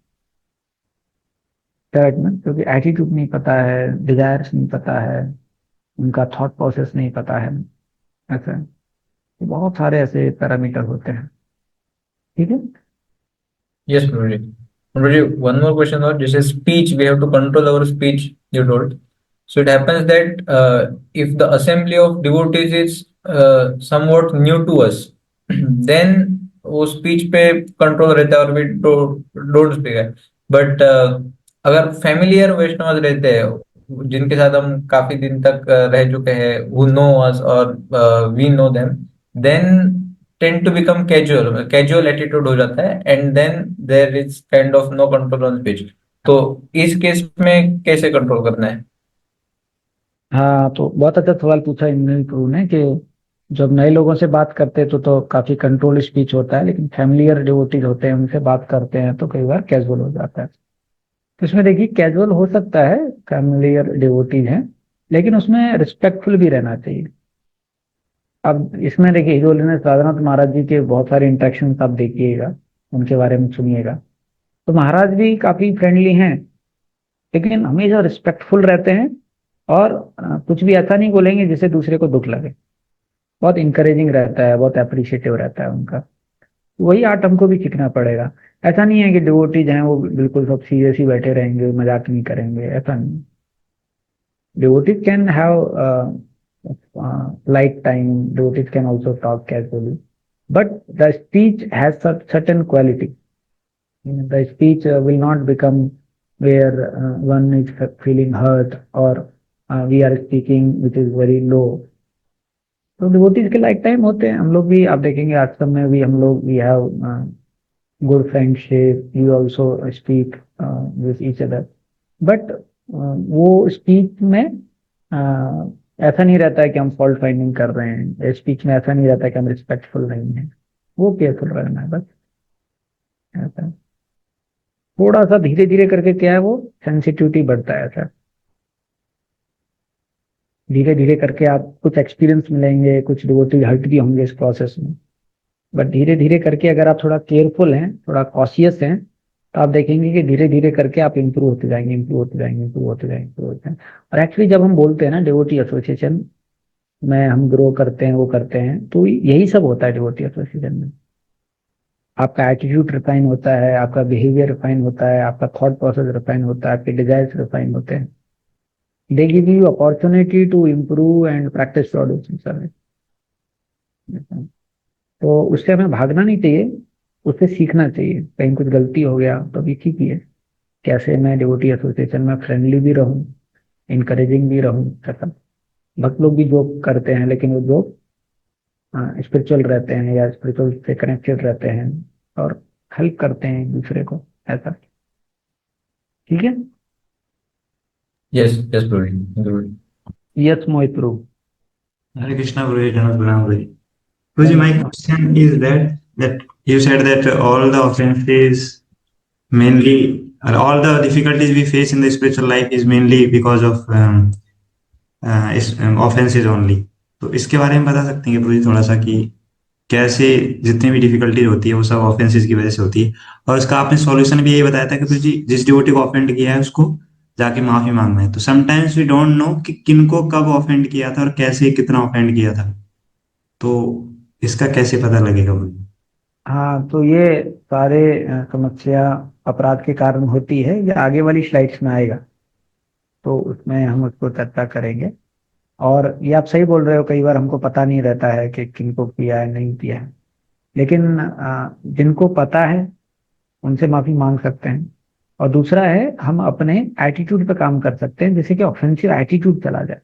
करेक्ट ना, क्योंकि एटीट्यूड नहीं पता है, डिजायर्स नहीं पता है, उनका थॉट प्रोसेस नहीं पता है। ऐसा है। तो बहुत सारे ऐसे पैरामीटर होते हैं। ठीक है। Yes, Guruji. Guruji, one more question or this is speech. We have to control our speech, you told. So it happens that if the assembly of devotees is somewhat new to us, then वो speech पे control रहता है और we don't speak है. But अगर familiar वैष्णव रहते हैं जिनके साथ हम काफी दिन तक रह चुके हैं, who know us और we know them, then tend to become casual attitude हो जाता है, and then there is kind of no control on speech. तो इस केस में कैसे कंट्रोल करना है? हाँ, तो बहुत अच्छा सवाल पूछा इन्होंने, प्रभु ने, कि जब नए लोगों से बात करते हैं तो काफी कंट्रोल स्पीच होता है, लेकिन फैमिलियर डिवोटीज होते हैं उनसे बात करते हैं तो कई बार कैजुअल हो जाता है। तो इसमें देखिए, कैजुअल हो सकता है, फैमिलियर डिवोटीज हैं, लेकिन उसमें रिस्पेक्टफुल भी रहना चाहिए। अब इसमें देखिए, हिज होलीनेस राधानाथ महाराज जी के बहुत सारे इंटरेक्शन आप देखिएगा, उनके बारे में सुनिएगा, तो महाराज भी काफी फ्रेंडली हैं, लेकिन हमेशा रिस्पेक्टफुल रहते हैं। और कुछ भी ऐसा नहीं बोलेंगे जिससे दूसरे को दुख लगे। बहुत इंकरेजिंग रहता है, बहुत अप्रिशिएटिव रहता है उनका। वही आर्ट हमको भी सीखना पड़ेगा। ऐसा नहीं है कि डिवोटीज हैं वो बिल्कुल सब सीरियस ही बैठे रहेंगे, मजाक नहीं करेंगे, ऐसा नहीं। Devotees can have light time, devotees can also talk casually. But the speech has certain quality. The speech will not become where one is feeling hurt, or we are speaking which is very low. तो devotees के life time होते हैं, हम लोग भी आप देखेंगे आश्रम में भी हम लोग we have good friendship, you also speak with each other. But वो स्पीच में ऐसा नहीं रहता है कि हम फॉल्ट फाइंडिंग कर रहे हैं, स्पीच में ऐसा नहीं रहता है कि हम रिस्पेक्टफुल नहीं है, वो केयरफुल रहना है बस, ऐसा थोड़ा सा धीरे धीरे करके क्या है वो सेंसिटिविटी बढ़ता है सर। धीरे धीरे करके आप कुछ एक्सपीरियंस मिलेंगे, कुछ डिवोटी हर्ट भी होंगे इस प्रोसेस में, बट धीरे धीरे करके अगर आप थोड़ा केयरफुल हैं, थोड़ा कॉशियस हैं, तो आप देखेंगे कि धीरे धीरे करके आप इंप्रूव होते जाएंगे, इंप्रूव होते जाएंगे, इंप्रूव होते जाएंगे, इंप्रूव होते जाएंगे। और एक्चुअली जब हम बोलते हैं ना डिवोटी एसोसिएशन में हम ग्रो करते हैं, वो करते हैं, तो यही सब होता है डिवोटी एसोसिएशन में। आपका एटीट्यूड रिफाइन होता है, आपका बिहेवियर रिफाइन होता है, आपका थॉट प्रोसेस रिफाइन होता है, आपके डिजायर्स रिफाइन होते हैं। They give you opportunity to improve and practice producing service. तो उससे हमें भागना नहीं चाहिए, उससे सीखना चाहिए। कहीं कुछ गलती हो गया तो अभी सीखिए कैसे मैं डिवोटी एसोसिएशन में फ्रेंडली भी रहूं, इनकरेजिंग भी रहूं, ऐसा। भक्त लोग भी जोक करते हैं, लेकिन वो जोक स्पिरिचुअल रहते हैं या स्पिरिचुअल से कनेक्टेड रहते हैं और हेल्प करते हैं एक दूसरे को, ऐसा। ठीक है। Yes, yes, Prabhuji. Yes Mohit Prabhu. Hare Krishna Guruji, Dhanat Pranam Guruji. Guruji, my question is that you said that all the offenses mainly, or all the difficulties we face in the spiritual life is mainly because of offenses only. तो इसके बारे में बता सकते हैं गुरुजी थोड़ा सा कि कैसे जितनी भी डिफिकल्टीज होती है वो सब ऑफेंसेस की वजह से होती है, और इसका आपने सॉल्यूशन भी यही बताया था कि गुरुजी जिस डिवोटी को ऑफेंड किया है उसको जाके माफी मांगना है। तो समटाइम्स वी डोंट नो कि किनको कब ऑफेंड किया था और कैसे कितना ऑफेंड किया था, तो इसका कैसे पता लगेगा गुरुजी? हाँ, तो ये सारे समस्या अपराध के कारण होती है, ये आगे वाली स्लाइड्स में आएगा, तो उसमें हम उसको चर्चा करेंगे। और ये आप सही बोल रहे हो, कई बार हमको पता नहीं रहता है कि किनको किया है, नहीं किया है, लेकिन जिनको पता है उनसे माफी मांग सकते हैं। और दूसरा है, हम अपने एटीट्यूड पे काम कर सकते हैं, जैसे कि ऑफेंसिव एटीट्यूड चला जाए।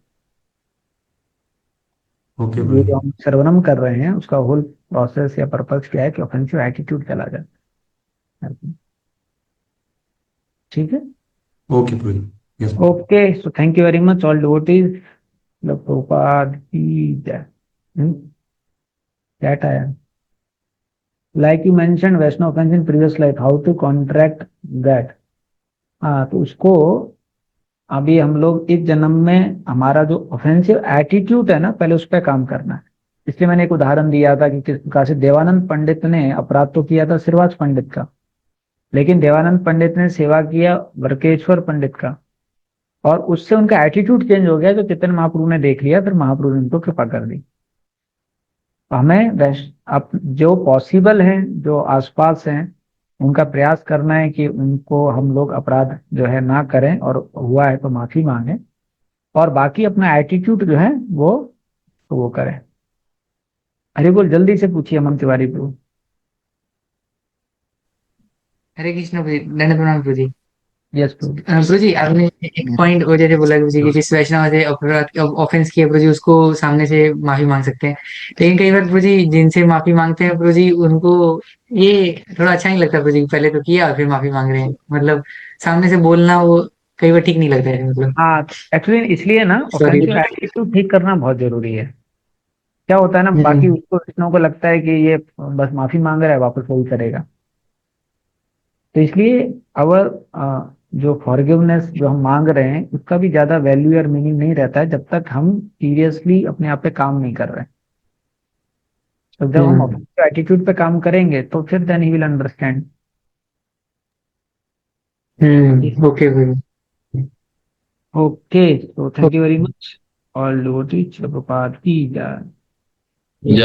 ओके ये गुरुजी। जो हम श्रवणम कर रहे हैं उसका होल प्रोसेस या पर्पस क्या है कि ऑफेंसिव एटीट्यूड चला जाए। ठीक है। ओके गुरुजी। Yes. Okay, so thank you very much all devotees. Prabhupada की जय। क्या आया? Like you mention Vaishnava offence in previous life, how to contract that. हाँ, तो उसको अभी हम लोग इस जन्म में हमारा जो ऑफेंसिव एटीट्यूड है ना, पहले उस पर काम करना है। इसलिए मैंने एक उदाहरण दिया था कि किस प्रकार से देवानंद पंडित ने अपराध तो किया था श्रीवास पंडित का, लेकिन देवानंद पंडित ने सेवा किया वर्केश्वर पंडित का, और उससे उनका एटीट्यूड चेंज हो गया। जो चैतन्य महाप्रभु ने देख लिया, फिर महाप्रभु ने उनको कृपा कर दी। हमें अब जो पॉसिबल है, जो आसपास हैं, उनका प्रयास करना है कि उनको हम लोग अपराध जो है ना करें, और हुआ है तो माफी मांगे, और बाकी अपना एटीट्यूड जो है वो करें। अरे बोल, जल्दी से पूछिए अमन तिवारी प्रभु। हरे कृष्ण प्रभु, दंड प्रणाम प्रभु जी। यस प्रभु। प्रभु जी, आपने एक पॉइंट वो जैसे बोला प्रभु जी कि जिस वैष्णव से अपराध ऑफेंस किया प्रभु जी, उसको सामने से माफी मांग सकते हैं। लेकिन कई बार प्रभु जी जिनसे माफी मांगते हैं प्रभु जी, उनको ये थोड़ा अच्छा नहीं लगता प्रभु जी, पहले तो किया और फिर माफी मांग रहे हैं, मतलब सामने से बोलना वो कई बार ठीक नहीं लगता है, मतलब। हाँ, एक्चुअली इसलिए ना सॉरी। ऑफेंसिव एटीट्यूड ठीक करना बहुत जरूरी है। क्या होता है ना, बाकी हम्म। उसको वैष्णव को लगता है कि ये बस माफी मांग रहा है, वापस वही करेगा। तो इसलिए अवर जो फॉरगिवनेस जो हम मांग रहे हैं, उसका भी ज्यादा वैल्यू और मीनिंग नहीं रहता है जब तक हम सीरियसली अपने आप पे काम नहीं कर रहे हैं। तो जब हम ऑफेंसिव एटीट्यूड पे काम करेंगे तो फिर then he will understand. Okay Prabhu ji. Okay, तो thank you very much all devotees. Prabhupada की जय। जय